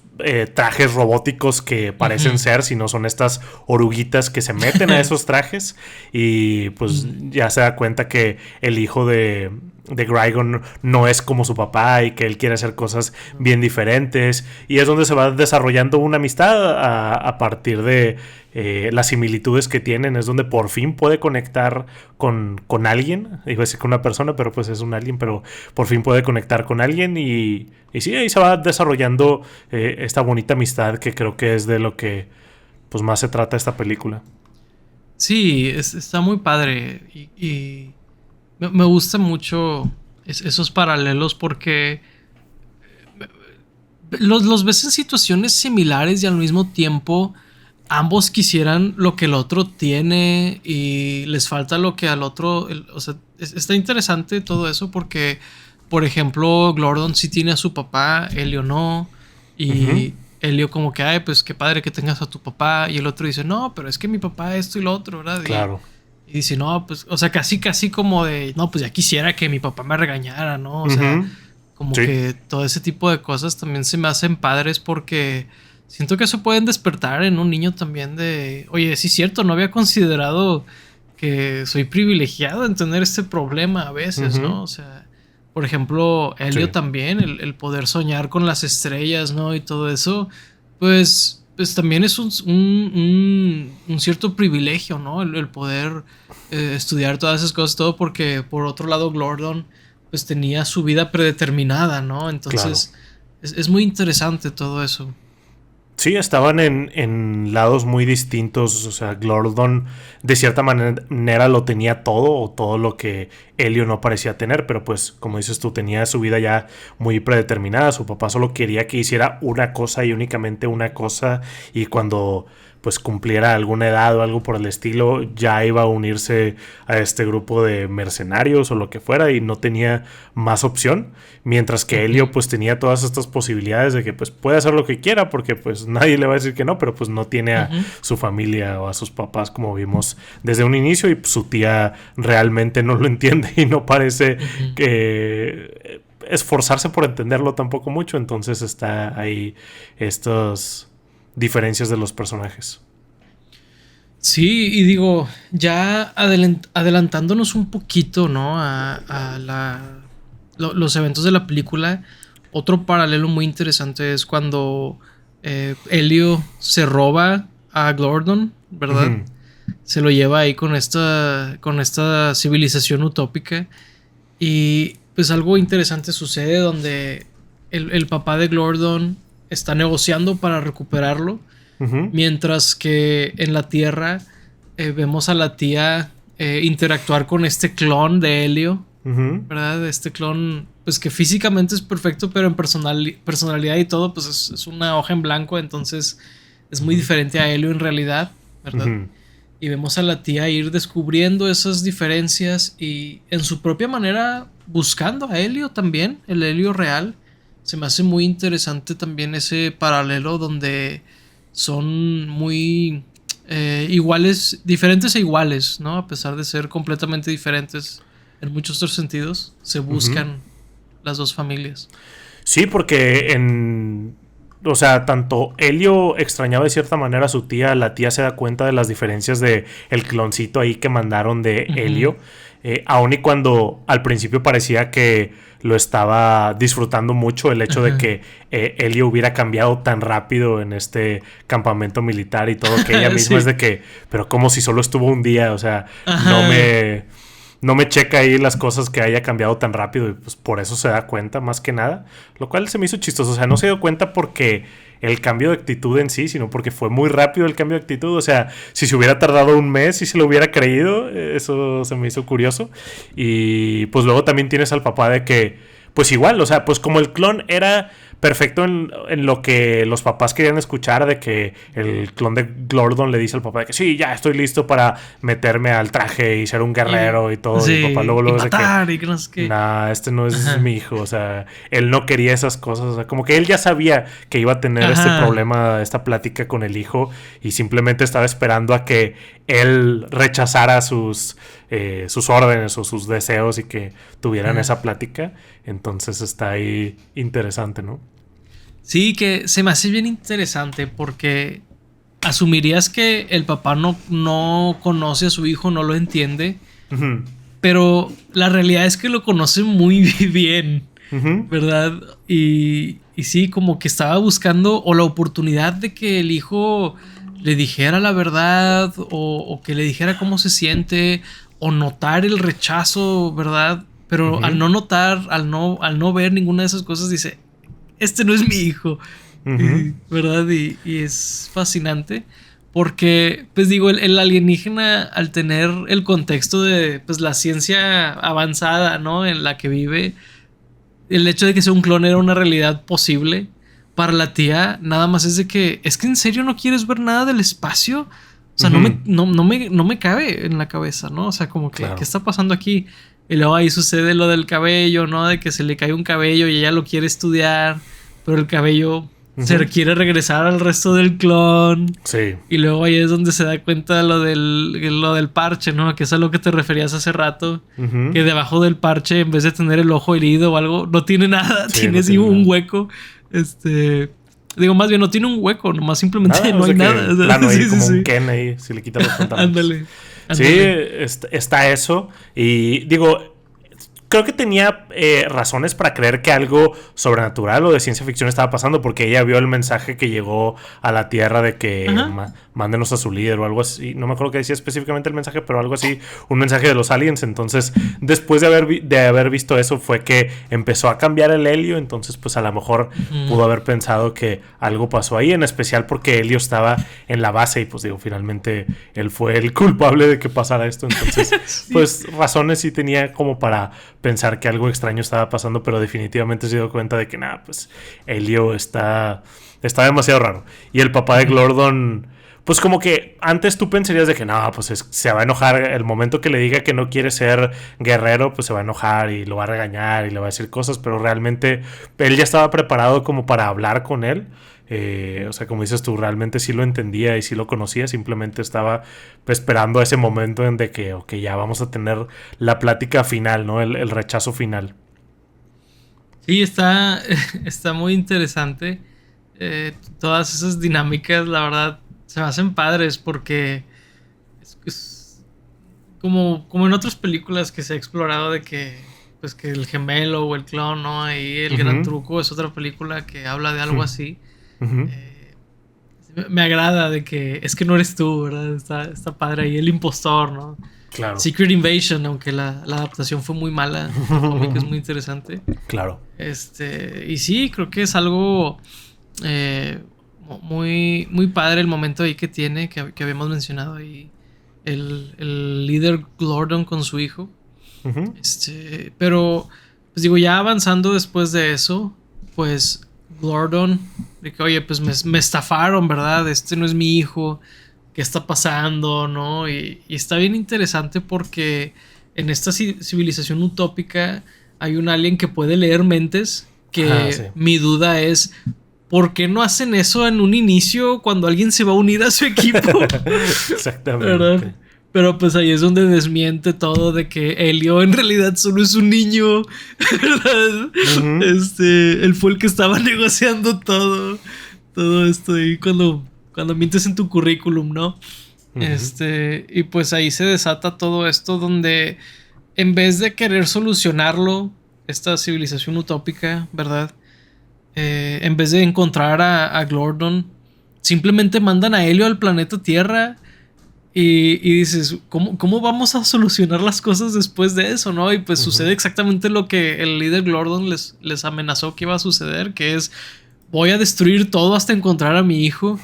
trajes robóticos que parecen ser, sino son estas oruguitas que se meten a esos trajes, y pues ya se da cuenta que el hijo de Grigon no es como su papá y que él quiere hacer cosas bien diferentes, y es donde se va desarrollando una amistad a partir de las similitudes que tienen. Es donde por fin puede conectar con alguien, iba a decir con una persona, pero pues es un alien, pero por fin puede conectar con alguien, y sí, ahí se va desarrollando esta bonita amistad que creo que es de lo que pues más se trata esta película. Sí, está muy padre y me gusta mucho esos paralelos porque los ves en situaciones similares y al mismo tiempo ambos quisieran lo que el otro tiene y les falta lo que al otro. O sea, está interesante todo eso porque, por ejemplo, Gordon sí tiene a su papá, Elio no. Y Elio como que, ay, pues qué padre que tengas a tu papá. Y el otro dice, no, pero es que mi papá esto y lo otro, ¿verdad? Claro. Y dice, no, pues, o sea, casi como de, no, pues ya quisiera que mi papá me regañara, ¿no? O sea, como que todo ese tipo de cosas también se me hacen padres porque siento que eso pueden despertar en un niño también de, oye, sí es cierto, no había considerado que soy privilegiado en tener este problema a veces, ¿no? O sea, por ejemplo, Elio también, el poder soñar con las estrellas, ¿no? Y todo eso, pues también es un cierto privilegio, ¿no? El poder estudiar todas esas cosas, todo porque por otro lado Gordon pues tenía su vida predeterminada, ¿no? Entonces es muy interesante todo eso. Sí, estaban en lados muy distintos. O sea, Gordon de cierta manera lo tenía todo o todo lo que Elio no parecía tener, pero pues como dices tú, tenía su vida ya muy predeterminada. Su papá solo quería que hiciera una cosa y únicamente una cosa, y cuando pues cumpliera alguna edad o algo por el estilo, ya iba a unirse a este grupo de mercenarios o lo que fuera, y no tenía más opción. Mientras que Elio pues tenía todas estas posibilidades de que pues puede hacer lo que quiera, porque pues nadie le va a decir que no, pero pues no tiene a su familia o a sus papás, como vimos desde un inicio, y su tía realmente no lo entiende y no parece que esforzarse por entenderlo tampoco mucho. Entonces está ahí estas diferencias de los personajes. Sí, y digo, ya adelantándonos un poquito, ¿no? Los eventos de la película, otro paralelo muy interesante es cuando Elio se roba a Gordon, ¿verdad? Se lo lleva ahí con esta civilización utópica. Y pues algo interesante sucede donde el papá de Gordon está negociando para recuperarlo. Mientras que en la Tierra vemos a la tía interactuar con este clon de Elio, ¿verdad? Este clon, pues que físicamente es perfecto, pero en personalidad y todo, pues es una hoja en blanco, entonces es muy diferente a Elio en realidad, ¿verdad? Y vemos a la tía ir descubriendo esas diferencias y en su propia manera buscando a Elio también, el Elio real. Se me hace muy interesante también ese paralelo donde son muy iguales, diferentes e iguales, ¿no? A pesar de ser completamente diferentes en muchos otros sentidos, se buscan las dos familias. Sí, porque o sea, tanto Elio extrañaba de cierta manera a su tía, la tía se da cuenta de las diferencias de el cloncito ahí que mandaron de Elio, aun y cuando al principio parecía que lo estaba disfrutando mucho el hecho de que Elio hubiera cambiado tan rápido en este campamento militar y todo, que ella misma es de que, pero como si solo estuvo un día, o sea, no me checa ahí las cosas que haya cambiado tan rápido, y pues por eso se da cuenta más que nada, lo cual se me hizo chistoso. O sea, no se dio cuenta porque el cambio de actitud en sí, sino porque fue muy rápido el cambio de actitud. O sea, si se hubiera tardado un mes y se lo hubiera creído, eso se me hizo curioso. Y pues luego también tienes al papá de que, pues igual, o sea, pues como el clon era perfecto en lo que los papás querían escuchar, de que el clon de Gordon le dice al papá de que sí, ya estoy listo para meterme al traje y ser un guerrero y todo. Sí, y el papá luego y matar, de y que no sé qué. nah, este no es mi hijo. O sea, él no quería esas cosas. O sea, como que él ya sabía que iba a tener este problema, esta plática con el hijo, y simplemente estaba esperando a que él rechazara sus órdenes o sus deseos y que tuvieran esa plática. Entonces está ahí interesante, ¿no? Sí, que se me hace bien interesante porque asumirías que el papá no conoce a su hijo, no lo entiende, pero la realidad es que lo conoce muy bien, ¿verdad? Y sí, como que estaba buscando o la oportunidad de que el hijo le dijera la verdad o que le dijera cómo se siente o notar el rechazo, ¿verdad? Pero al no notar, al no ver ninguna de esas cosas, dice, este no es mi hijo, ¿verdad? Y es fascinante porque, pues digo, el alienígena, al tener el contexto de pues la ciencia avanzada, ¿no? En la que vive, el hecho de que sea un clon era una realidad posible, para la tía nada más es de que, ¿es que en serio no quieres ver nada del espacio? O sea, no me cabe en la cabeza, ¿no? O sea, como que, ¿qué está pasando aquí? Y luego ahí sucede lo del cabello, ¿no? De que se le cae un cabello y ella lo quiere estudiar, pero el cabello se quiere regresar al resto del clon. Sí. Y luego ahí es donde se da cuenta de lo del parche, ¿no? Que es a lo que te referías hace rato. Que debajo del parche, en vez de tener el ojo herido o algo, no tiene nada. Sí, tiene así un hueco. Digo, más bien no tiene un hueco, nomás simplemente nada, no hay nada. Plano ahí, como un Ken ahí, si le quitas los pantalones. Ándale. Sí, está eso. Y digo, creo que tenía razones para creer que algo sobrenatural o de ciencia ficción estaba pasando, porque ella vio el mensaje que llegó a la Tierra de que mándenos a su líder o algo así. No me acuerdo qué decía específicamente el mensaje, pero algo así, un mensaje de los aliens. Entonces, después de haber visto eso, fue que empezó a cambiar el Helio. Entonces, pues a lo mejor pudo haber pensado que algo pasó ahí, en especial porque Helio estaba en la base y pues digo, finalmente él fue el culpable de que pasara esto. Entonces, sí. Pues razones sí tenía como para pensar que algo extraño estaba pasando, pero definitivamente se dio cuenta de que nada, pues Helio está demasiado raro. Y el papá de Glordon, pues como que antes tú pensarías de que no, pues se va a enojar el momento que le diga que no quiere ser guerrero, pues se va a enojar y lo va a regañar y le va a decir cosas, pero realmente él ya estaba preparado como para hablar con él. O sea, como dices tú, realmente sí lo entendía y sí lo conocía, simplemente estaba esperando a ese momento en de que ok, ya vamos a tener la plática final, ¿no? El rechazo final. Sí, está muy interesante. Todas esas dinámicas, la verdad, se me hacen padres porque es como en otras películas que se ha explorado de que pues que el gemelo o el clon, ¿no? Ahí el gran truco es otra película que habla de algo así. Me agrada de que es que no eres tú, ¿verdad? Está padre ahí el impostor, ¿no? Claro. Secret Invasion, aunque la adaptación fue muy mala, que es muy interesante. Claro. Y sí, creo que es algo muy, muy padre el momento ahí que tiene, que habíamos mencionado ahí, el líder Glordon con su hijo. Pero, pues digo, ya avanzando después de eso, pues Glordon, de que, oye, pues me estafaron, ¿verdad? Este no es mi hijo, ¿qué está pasando? ¿No? Y está bien interesante porque en esta civilización utópica hay un alien que puede leer mentes, que sí. Mi duda es, ¿por qué no hacen eso en un inicio cuando alguien se va a unir a su equipo? Exactamente. ¿Verdad? Pero pues ahí es donde desmiente todo de que Helio en realidad solo es un niño, ¿verdad? Él fue el que estaba negociando todo esto y cuando mientes en tu currículum, ¿no? Y pues ahí se desata todo esto donde en vez de querer solucionarlo, esta civilización utópica, ¿verdad? En vez de encontrar a Glordon, simplemente mandan a Helio al planeta Tierra. Y dices, ¿cómo vamos a solucionar las cosas después de eso, no? Y pues sucede exactamente lo que el líder Glordon les amenazó que iba a suceder, que es, voy a destruir todo hasta encontrar a mi hijo.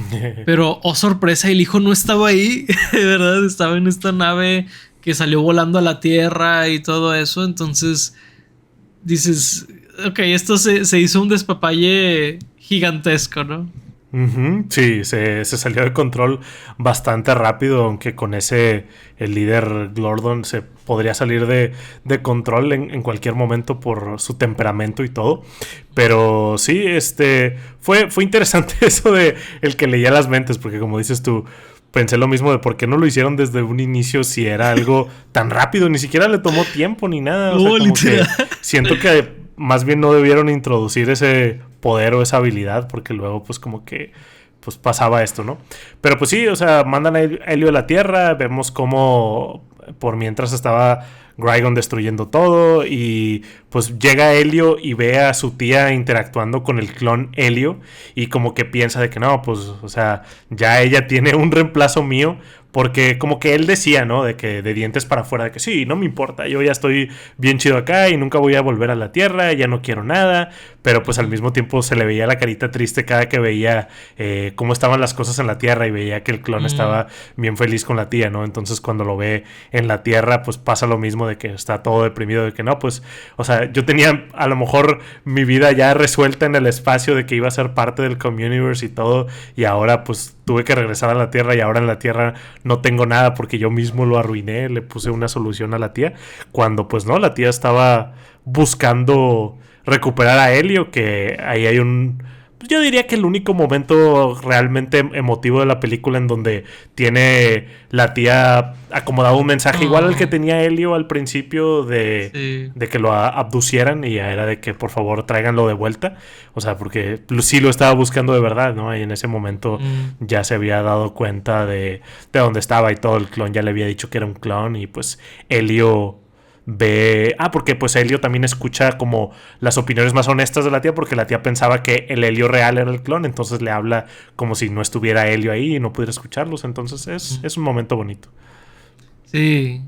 Pero, oh sorpresa, el hijo no estaba ahí, ¿verdad? Estaba en esta nave que salió volando a la Tierra y todo eso. Entonces dices, ok, esto se hizo un despapalle gigantesco, ¿no? Sí, se salió de control bastante rápido, aunque con el líder Glordon se podría salir de control en cualquier momento por su temperamento y todo. Pero sí, fue interesante eso de el que leía las mentes, porque como dices tú, pensé lo mismo de por qué no lo hicieron desde un inicio si era algo tan rápido, ni siquiera le tomó tiempo ni nada. O sea, como que siento que más bien no debieron introducir ese poder o esa habilidad, porque luego pues como que pues pasaba esto, ¿no? Pero pues sí, o sea, mandan a Helio a la Tierra, vemos cómo por mientras estaba Qui-Gon destruyendo todo y pues llega Helio y ve a su tía interactuando con el clon Helio y como que piensa de que no, pues o sea, ya ella tiene un reemplazo mío Porque como que él decía, ¿no? De que de dientes para afuera, de que sí, no me importa, yo ya estoy bien chido acá y nunca voy a volver a la Tierra, ya no quiero nada. Pero pues al mismo tiempo se le veía la carita triste cada que veía cómo estaban las cosas en la Tierra y veía que el clon estaba bien feliz con la tía, ¿no? Entonces cuando lo ve en la Tierra, pues pasa lo mismo de que está todo deprimido, de que no, pues, o sea, yo tenía a lo mejor mi vida ya resuelta en el espacio de que iba a ser parte del Communiverse y todo, y ahora pues tuve que regresar a la Tierra y ahora en la Tierra no tengo nada porque yo mismo lo arruiné, le puse una solución a la tía, cuando pues no, la tía estaba buscando recuperar a Helio, que ahí hay un... Yo diría que el único momento realmente emotivo de la película en donde tiene la tía acomodado un mensaje igual al que tenía Helio al principio de que lo abducieran y ya era de que por favor tráiganlo de vuelta. O sea, porque sí lo estaba buscando de verdad, ¿no? Y en ese momento ya se había dado cuenta de dónde estaba y todo. El clon ya le había dicho que era un clon y pues Helio... ve... porque pues Helio también escucha como las opiniones más honestas de la tía, porque la tía pensaba que el Helio real era el clon, entonces le habla como si no estuviera Helio ahí y no pudiera escucharlos, entonces es un momento bonito. Sí,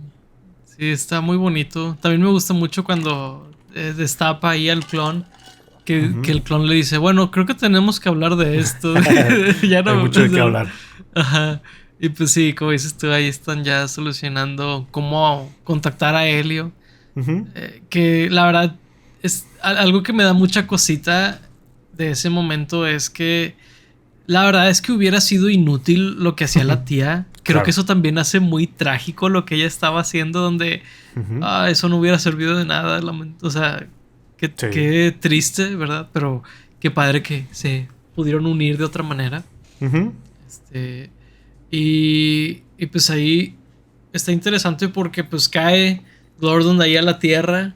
sí, está muy bonito. También me gusta mucho cuando destapa ahí al clon, que el clon le dice, bueno, creo que tenemos que hablar de esto. Ya no, hay mucho de qué hablar. Ajá. Y pues sí, como dices tú, ahí están ya solucionando cómo contactar a Helio. Que la verdad es algo que me da mucha cosita de ese momento es que la verdad es que hubiera sido inútil lo que hacía la tía. Creo que eso también hace muy trágico lo que ella estaba haciendo, donde eso no hubiera servido de nada. O sea, qué triste, ¿verdad? Pero qué padre que se pudieron unir de otra manera. Y pues ahí está interesante porque pues cae Gordon de ahí a la Tierra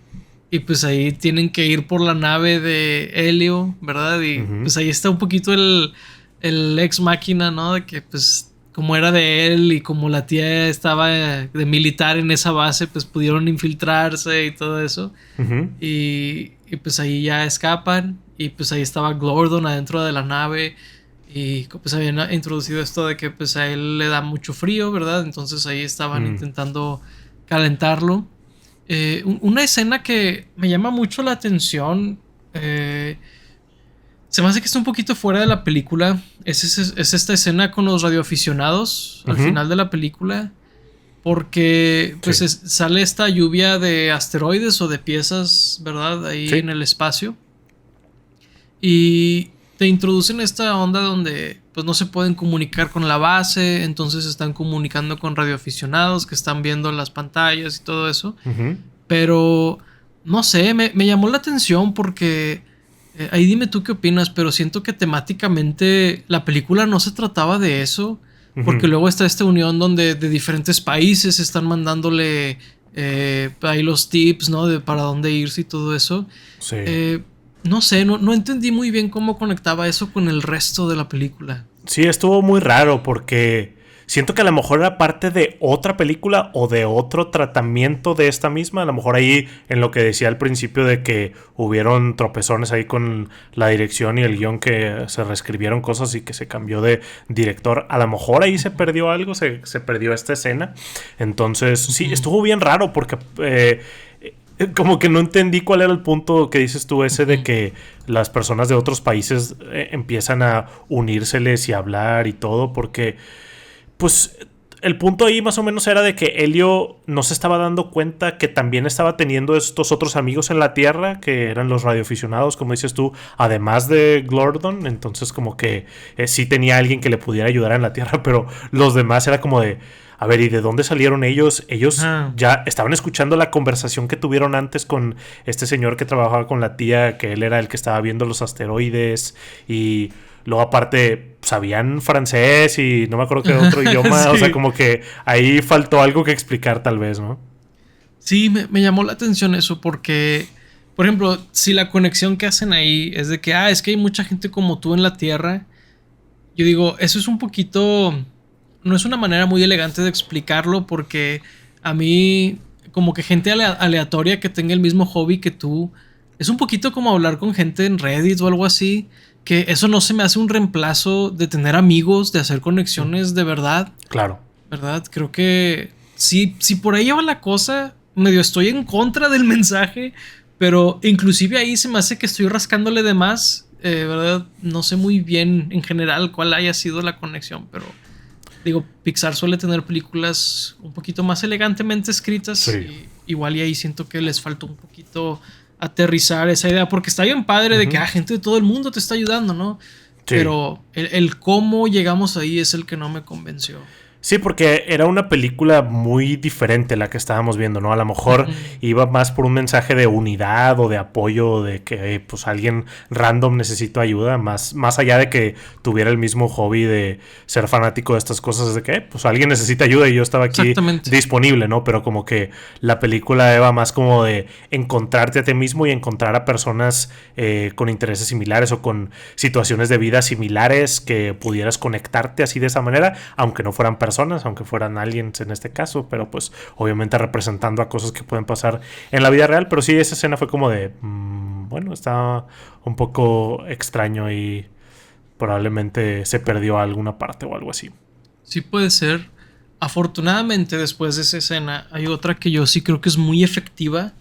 y pues ahí tienen que ir por la nave de Helio, ¿verdad? Y pues ahí está un poquito el ex máquina, ¿no? De que pues como era de él y como la tía estaba de militar en esa base, pues pudieron infiltrarse y todo eso. Y pues ahí ya escapan y pues ahí estaba Gordon adentro de la nave. Y pues habían introducido esto de que pues a él le da mucho frío, ¿verdad? Entonces ahí estaban intentando calentarlo. Una escena que me llama mucho la atención, se me hace que está un poquito fuera de la película, es esta escena con los radioaficionados al final de la película, porque pues sale esta lluvia de asteroides o de piezas, ¿verdad? Ahí en el espacio. Y te introducen esta onda donde pues no se pueden comunicar con la base, entonces están comunicando con radioaficionados que están viendo las pantallas y todo eso. Pero no sé, me llamó la atención porque ahí dime tú qué opinas, pero siento que temáticamente la película no se trataba de eso, porque luego está esta unión donde de diferentes países están mandándole ahí los tips, ¿no? De para dónde irse y todo eso. No sé, no entendí muy bien cómo conectaba eso con el resto de la película. Sí, estuvo muy raro porque siento que a lo mejor era parte de otra película o de otro tratamiento de esta misma. A lo mejor ahí en lo que decía al principio de que hubieron tropezones ahí con la dirección y el guión, que se reescribieron cosas y que se cambió de director. A lo mejor ahí se perdió algo, se perdió esta escena. Entonces sí, estuvo bien raro porque... como que no entendí cuál era el punto que dices tú ese de que las personas de otros países empiezan a unírseles y a hablar y todo, porque pues el punto ahí más o menos era de que Helio no se estaba dando cuenta que también estaba teniendo estos otros amigos en la Tierra, que eran los radioaficionados, como dices tú, además de Gordon. Entonces como que sí tenía alguien que le pudiera ayudar en la Tierra, pero los demás era como de... A ver, ¿y de dónde salieron ellos? Ellos ya estaban escuchando la conversación que tuvieron antes con este señor que trabajaba con la tía, que él era el que estaba viendo los asteroides. Y luego aparte sabían francés y no me acuerdo qué otro idioma. Sí. O sea, como que ahí faltó algo que explicar tal vez, ¿no? Sí, me llamó la atención eso porque, por ejemplo, si la conexión que hacen ahí es de que, es que hay mucha gente como tú en la Tierra. Yo digo, eso es un poquito... No es una manera muy elegante de explicarlo porque a mí, como que gente aleatoria que tenga el mismo hobby que tú, es un poquito como hablar con gente en Reddit o algo así, que eso no se me hace un reemplazo de tener amigos, de hacer conexiones de verdad. Claro. ¿verdad? Creo que si por ahí va la cosa, medio estoy en contra del mensaje, pero inclusive ahí se me hace que estoy rascándole de más, ¿verdad? No sé muy bien en general cuál haya sido la conexión, pero digo, Pixar suele tener películas un poquito más elegantemente escritas. Sí. Y igual y ahí siento que les faltó un poquito aterrizar esa idea, porque está bien padre de que gente de todo el mundo te está ayudando, ¿no? Sí. Pero el cómo llegamos ahí es el que no me convenció. Sí, porque era una película muy diferente la que estábamos viendo, ¿no? A lo mejor iba más por un mensaje de unidad o de apoyo, de que pues alguien random necesita ayuda, más allá de que tuviera el mismo hobby de ser fanático de estas cosas, de que pues alguien necesita ayuda y yo estaba aquí disponible, ¿no? Pero como que la película iba más como de encontrarte a ti mismo y encontrar a personas con intereses similares o con situaciones de vida similares que pudieras conectarte así de esa manera, aunque no fueran personas, aunque fueran aliens en este caso, pero pues obviamente representando a cosas que pueden pasar en la vida real. Pero sí, esa escena fue como de bueno, está un poco extraño y probablemente se perdió alguna parte o algo así. Sí, puede ser. Afortunadamente, después de esa escena hay otra que yo sí creo que es muy efectiva,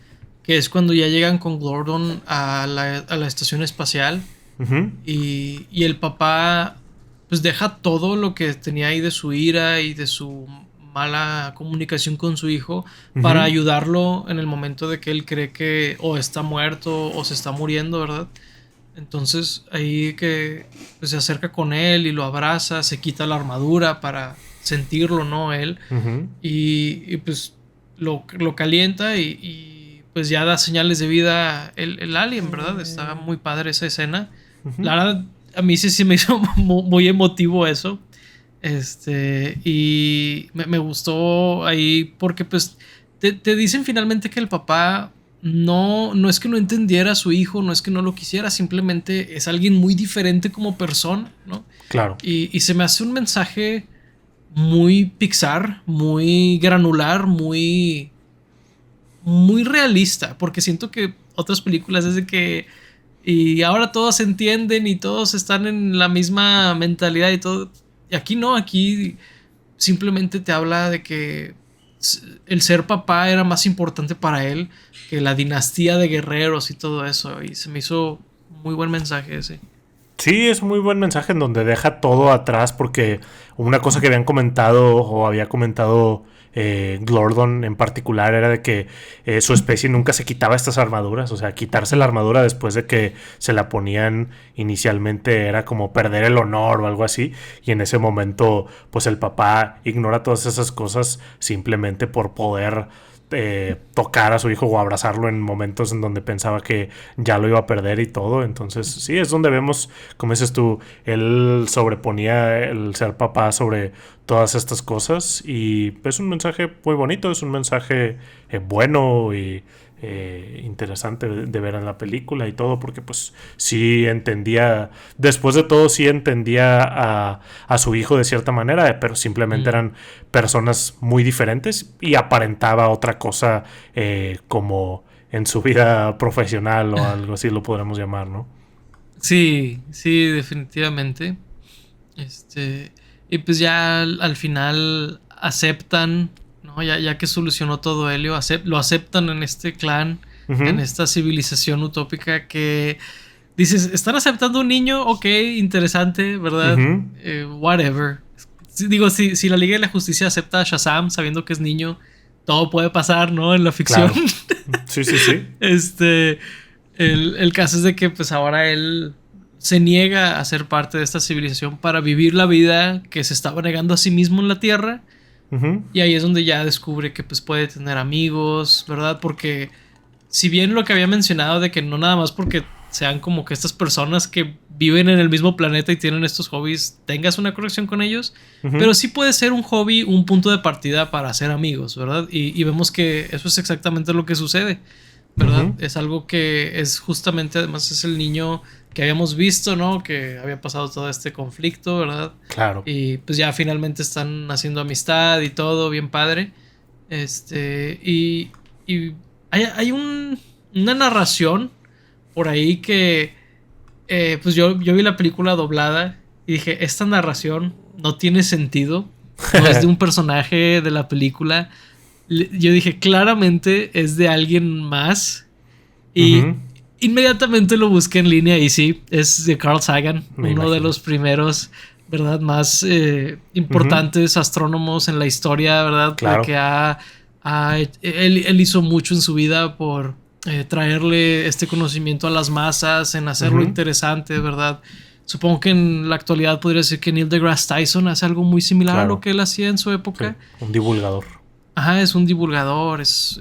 que es cuando ya llegan con Gordon a la estación espacial. Y el papá pues deja todo lo que tenía ahí de su ira y de su mala comunicación con su hijo para ayudarlo en el momento de que él cree que o está muerto o se está muriendo, ¿verdad? Entonces ahí que pues, se acerca con él y lo abraza, se quita la armadura para sentirlo, ¿no? Él. Y pues lo calienta y pues ya da señales de vida el alien, ¿verdad? Está muy padre esa escena. La verdad, a mí sí me hizo muy emotivo eso. Y me gustó ahí porque pues te dicen finalmente que el papá no es que no entendiera a su hijo, no es que no lo quisiera, simplemente es alguien muy diferente como persona, ¿no? Claro. Y se me hace un mensaje muy Pixar, muy granular, muy realista, porque siento que otras películas es de que y ahora todos se entienden y todos están en la misma mentalidad y todo. Y aquí no, aquí simplemente te habla de que el ser papá era más importante para él que la dinastía de guerreros y todo eso. Y se me hizo muy buen mensaje ese. Sí, es un muy buen mensaje en donde deja todo atrás, porque una cosa que habían comentado o había comentado Gordon en particular era de que su especie nunca se quitaba estas armaduras. O sea, quitarse la armadura después de que se la ponían inicialmente era como perder el honor o algo así. Y en ese momento pues el papá ignora todas esas cosas simplemente por poder tocar a su hijo o abrazarlo en momentos en donde pensaba que ya lo iba a perder y todo. Entonces sí, es donde vemos, como dices tú, él sobreponía el ser papá sobre todas estas cosas y es un mensaje muy bonito, es un mensaje bueno y interesante de ver en la película y todo, porque pues sí entendía, después de todo sí entendía a su hijo de cierta manera, pero simplemente eran personas muy diferentes y aparentaba otra cosa como en su vida profesional o algo así lo podremos llamar, ¿no? Sí, sí, definitivamente. Y pues ya al final aceptan, ¿no? Ya que solucionó todo Helio, lo aceptan en este clan, en esta civilización utópica que dices, ¿están aceptando un niño? Ok, interesante, ¿verdad? Whatever. Digo, si la Liga de la Justicia acepta a Shazam sabiendo que es niño, todo puede pasar, ¿no? En la ficción. Claro. Sí, sí, sí. El caso es de que pues ahora él se niega a ser parte de esta civilización para vivir la vida que se estaba negando a sí mismo en la Tierra. Y ahí es donde ya descubre que pues puede tener amigos, ¿verdad? Porque si bien lo que había mencionado de que no nada más porque sean como que estas personas que viven en el mismo planeta y tienen estos hobbies, tengas una conexión con ellos, pero sí puede ser un hobby, un punto de partida para hacer amigos, ¿verdad? Y vemos que eso es exactamente lo que sucede, ¿verdad? Es algo que es justamente, además es el niño que habíamos visto, ¿no? Que había pasado todo este conflicto, ¿verdad? Claro. Y pues ya finalmente están haciendo amistad y todo, bien padre. Y hay una narración por ahí que pues yo vi la película doblada y dije, esta narración no tiene sentido no es de un personaje de la película. Yo dije, claramente es de alguien más. Y inmediatamente lo busqué en línea y sí, es de Carl Sagan, uno de los primeros, ¿verdad? Más importantes astrónomos en la historia, ¿verdad? Claro. Que él hizo mucho en su vida por traerle este conocimiento a las masas, en hacerlo interesante, ¿verdad? Supongo que en la actualidad podría decir que Neil deGrasse Tyson hace algo muy similar a lo que él hacía en su época. Sí, un divulgador. Ajá, es un divulgador, es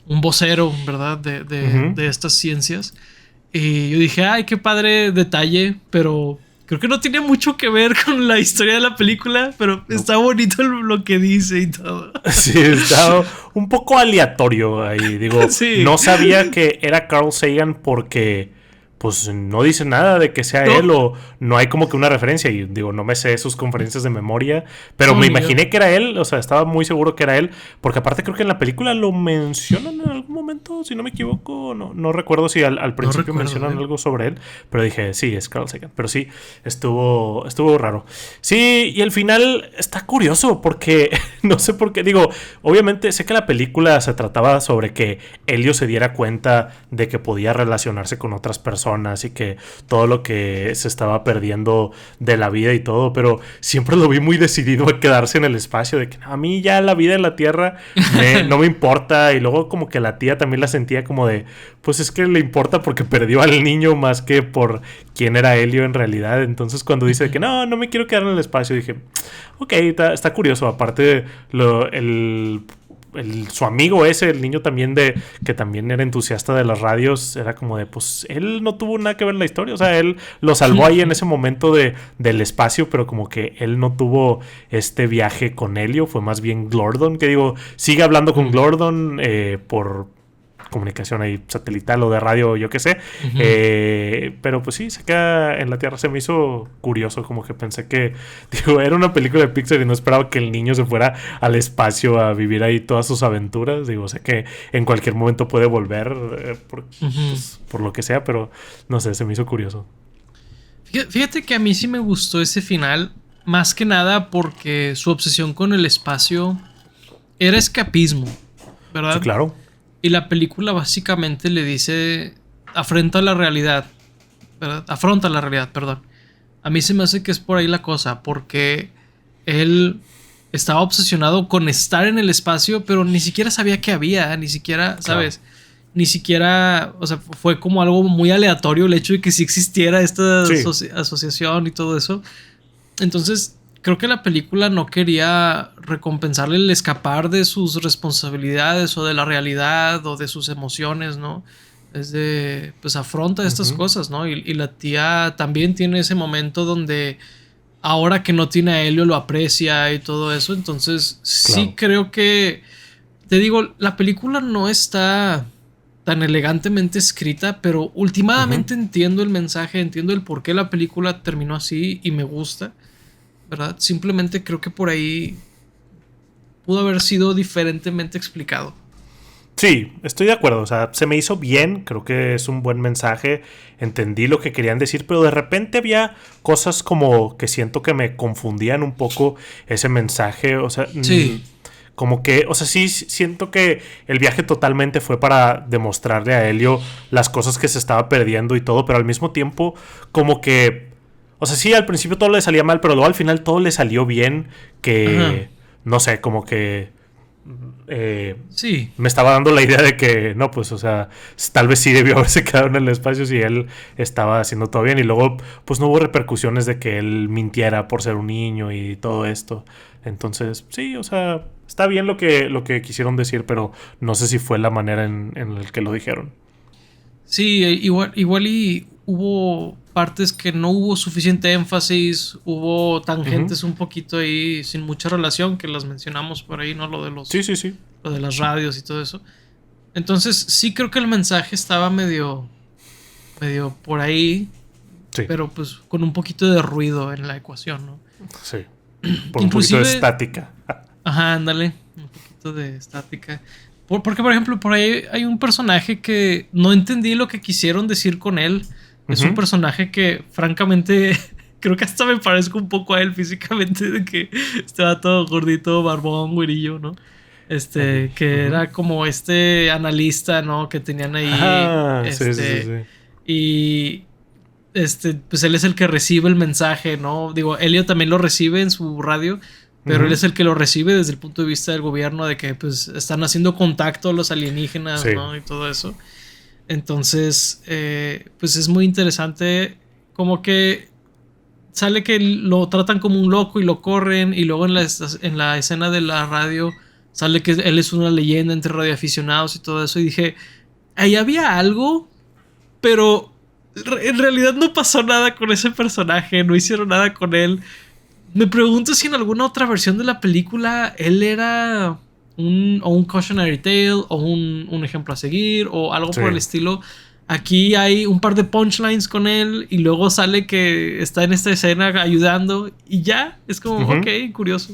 un vocero, ¿verdad? De estas ciencias. Y yo dije, ay, qué padre detalle, pero creo que no tiene mucho que ver con la historia de la película, pero está bonito lo que dice y todo. Sí, está un poco aleatorio ahí, digo. Sí. No sabía que era Carl Sagan porque pues no dice nada de que sea él o no hay como que una referencia. Y digo, no me sé sus conferencias de memoria, pero me imaginé que era él, o sea, estaba muy seguro que era él, porque aparte creo que en la película lo mencionan en algún momento, si no me equivoco, no recuerdo si al principio mencionan algo sobre él, pero dije, sí, es Carl Sagan, pero sí, estuvo raro. Sí, y el final está curioso, porque no sé por qué, digo, obviamente sé que la película se trataba sobre que Helio se diera cuenta de que podía relacionarse con otras personas y que todo lo que se estaba perdiendo de la vida y todo, pero siempre lo vi muy decidido a quedarse en el espacio, de que a mí ya la vida en la Tierra no me importa, y luego como que la tía también la sentía como de, pues es que le importa porque perdió al niño más que por quién era Helio en realidad. Entonces cuando dice que no me quiero quedar en el espacio, dije, ok, está curioso. Aparte su amigo ese, el niño también que también era entusiasta de las radios, era como de, pues él no tuvo nada que ver en la historia, o sea, él lo salvó ahí en ese momento del espacio, pero como que él no tuvo este viaje con Helio, fue más bien Glordon, que digo, sigue hablando con Glordon por comunicación ahí satelital o de radio, yo qué sé. Pero pues sí, se queda en la Tierra. Se me hizo curioso, como que pensé que, digo, era una película de Pixar y no esperaba que el niño se fuera al espacio a vivir ahí todas sus aventuras. Digo, sé que en cualquier momento puede volver pues, por lo que sea, pero no sé, se me hizo curioso. Fíjate que a mí sí me gustó ese final, más que nada porque su obsesión con el espacio era escapismo, ¿verdad? Sí, claro. Y la película básicamente le dice, afronta la realidad, perdón. A mí se me hace que es por ahí la cosa, porque él estaba obsesionado con estar en el espacio, pero ni siquiera sabía que había, ni siquiera, ¿sabes? Claro. Ni siquiera, o sea, fue como algo muy aleatorio el hecho de que sí existiera esta asociación y todo eso. Entonces, creo que la película no quería recompensarle el escapar de sus responsabilidades o de la realidad o de sus emociones, ¿no? Es de, pues afronta estas cosas, ¿no? Y la tía también tiene ese momento donde ahora que no tiene a Helio lo aprecia y todo eso. Entonces, sí creo que, te digo, la película no está tan elegantemente escrita, pero últimamente entiendo el mensaje, entiendo el por qué la película terminó así y me gusta, ¿verdad? Simplemente creo que por ahí pudo haber sido diferentemente explicado. Sí, estoy de acuerdo, o sea, se me hizo bien, creo que es un buen mensaje, entendí lo que querían decir, pero de repente había cosas como que siento que me confundían un poco ese mensaje, o sea, como que, o sea, sí siento que el viaje totalmente fue para demostrarle a Helio las cosas que se estaba perdiendo y todo, pero al mismo tiempo como que, o sea, sí, al principio todo le salía mal, pero luego al final todo le salió bien, que, no sé, como que me estaba dando la idea de que, no, pues, o sea, tal vez sí debió haberse quedado en el espacio si él estaba haciendo todo bien, y luego, pues, no hubo repercusiones de que él mintiera por ser un niño y todo esto. Entonces, sí, o sea, está bien lo que quisieron decir, pero no sé si fue la manera en la que lo dijeron. Sí, igual y hubo partes que no hubo suficiente énfasis, hubo tangentes un poquito ahí sin mucha relación, que las mencionamos por ahí, ¿no? Lo de los... Sí. Lo de las radios y todo eso. Entonces, sí creo que el mensaje estaba medio por ahí, pero pues con un poquito de ruido en la ecuación, ¿no? Sí. Por un poquito de estática. Ajá, ándale. Un poquito de estática. Porque, por ejemplo, por ahí hay un personaje que no entendí lo que quisieron decir con él. Es un personaje que, francamente, Creo que hasta me parezco un poco a él físicamente, de que estaba todo gordito, barbón, güerillo, ¿no? Que era como analista, ¿no? Que tenían ahí. Sí. Y pues él es el que recibe el mensaje, ¿no? Digo, Elio también lo recibe en su radio, pero él es el que lo recibe desde el punto de vista del gobierno, de que pues están haciendo contacto los alienígenas, ¿no? Y todo eso. Entonces, pues es muy interesante. Como que sale que lo tratan como un loco y lo corren, y luego en la escena de la radio sale que él es una leyenda entre radioaficionados y todo eso. Y dije, ahí había algo, pero en realidad no pasó nada con ese personaje, no hicieron nada con él. Me pregunto si en alguna otra versión de la película él era un cautionary tale o un ejemplo a seguir o algo por el estilo. Aquí hay un par de punchlines con él y luego sale que está en esta escena ayudando y ya, es como, ok, curioso.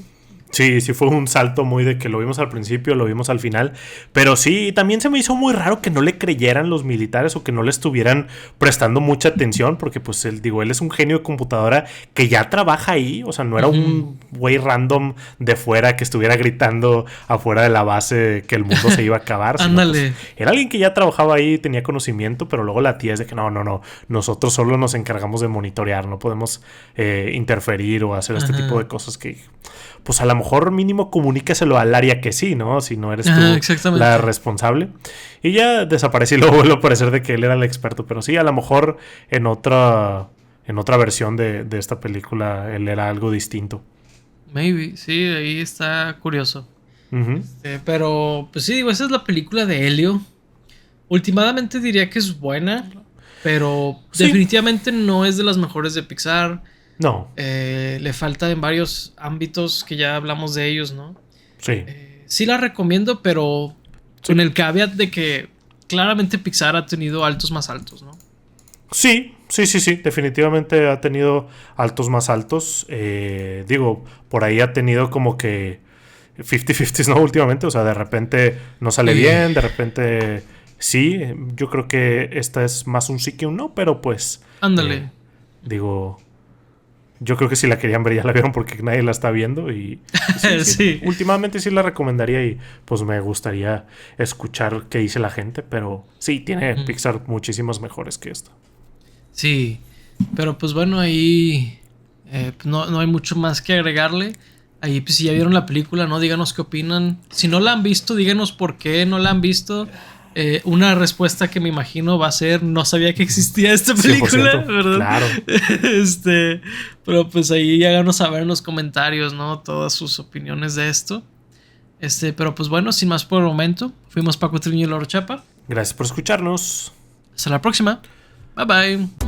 Sí, fue un salto muy de que lo vimos al principio, lo vimos al final. Pero sí, también se me hizo muy raro que no le creyeran los militares o que no le estuvieran prestando mucha atención. Porque pues él es un genio de computadora que ya trabaja ahí. O sea, no era un güey random de fuera que estuviera gritando afuera de la base que el mundo se iba a acabar. Ándale. Pues, era alguien que ya trabajaba ahí, tenía conocimiento, pero luego la tía es de que no. Nosotros solo nos encargamos de monitorear, no podemos interferir o hacer este tipo de cosas que... Pues a lo mejor mínimo comunícaselo al área que sí, ¿no? Si no eres tú la responsable. Y ya desapareció y luego vuelve a parecer de que él era el experto. Pero sí, a lo mejor en otra versión de esta película él era algo distinto. Maybe, sí, ahí está curioso. Pero, pues sí, digo, esa es la película de Elio. Últimamente diría que es buena, pero definitivamente no es de las mejores de Pixar. No. Le falta en varios ámbitos que ya hablamos de ellos, ¿no? Sí. Sí la recomiendo, pero con el caveat de que claramente Pixar ha tenido altos más altos, ¿no? Sí. Definitivamente ha tenido altos más altos. Digo, por ahí ha tenido como que 50-50, ¿no? Últimamente. O sea, de repente no sale bien, de repente sí. Yo creo que esta es más un sí que un no, pero pues... Ándale. Digo... Yo creo que si la querían ver ya la vieron porque nadie la está viendo y sí. Últimamente sí la recomendaría y pues me gustaría escuchar qué dice la gente, pero sí, tiene Pixar muchísimas mejores que esta. Sí, pero pues bueno, ahí no hay mucho más que agregarle. Ahí pues si ya vieron la película, ¿no? Díganos qué opinan. Si no la han visto, díganos por qué no la han visto. Una respuesta que me imagino va a ser: no sabía que existía esta película, 100%, ¿verdad? Claro. Pero pues ahí háganos saber en los comentarios, ¿no? Todas sus opiniones de esto. Pero pues bueno, sin más por el momento, fuimos Paco Triño y Laura Chapa. Gracias por escucharnos. Hasta la próxima. Bye bye.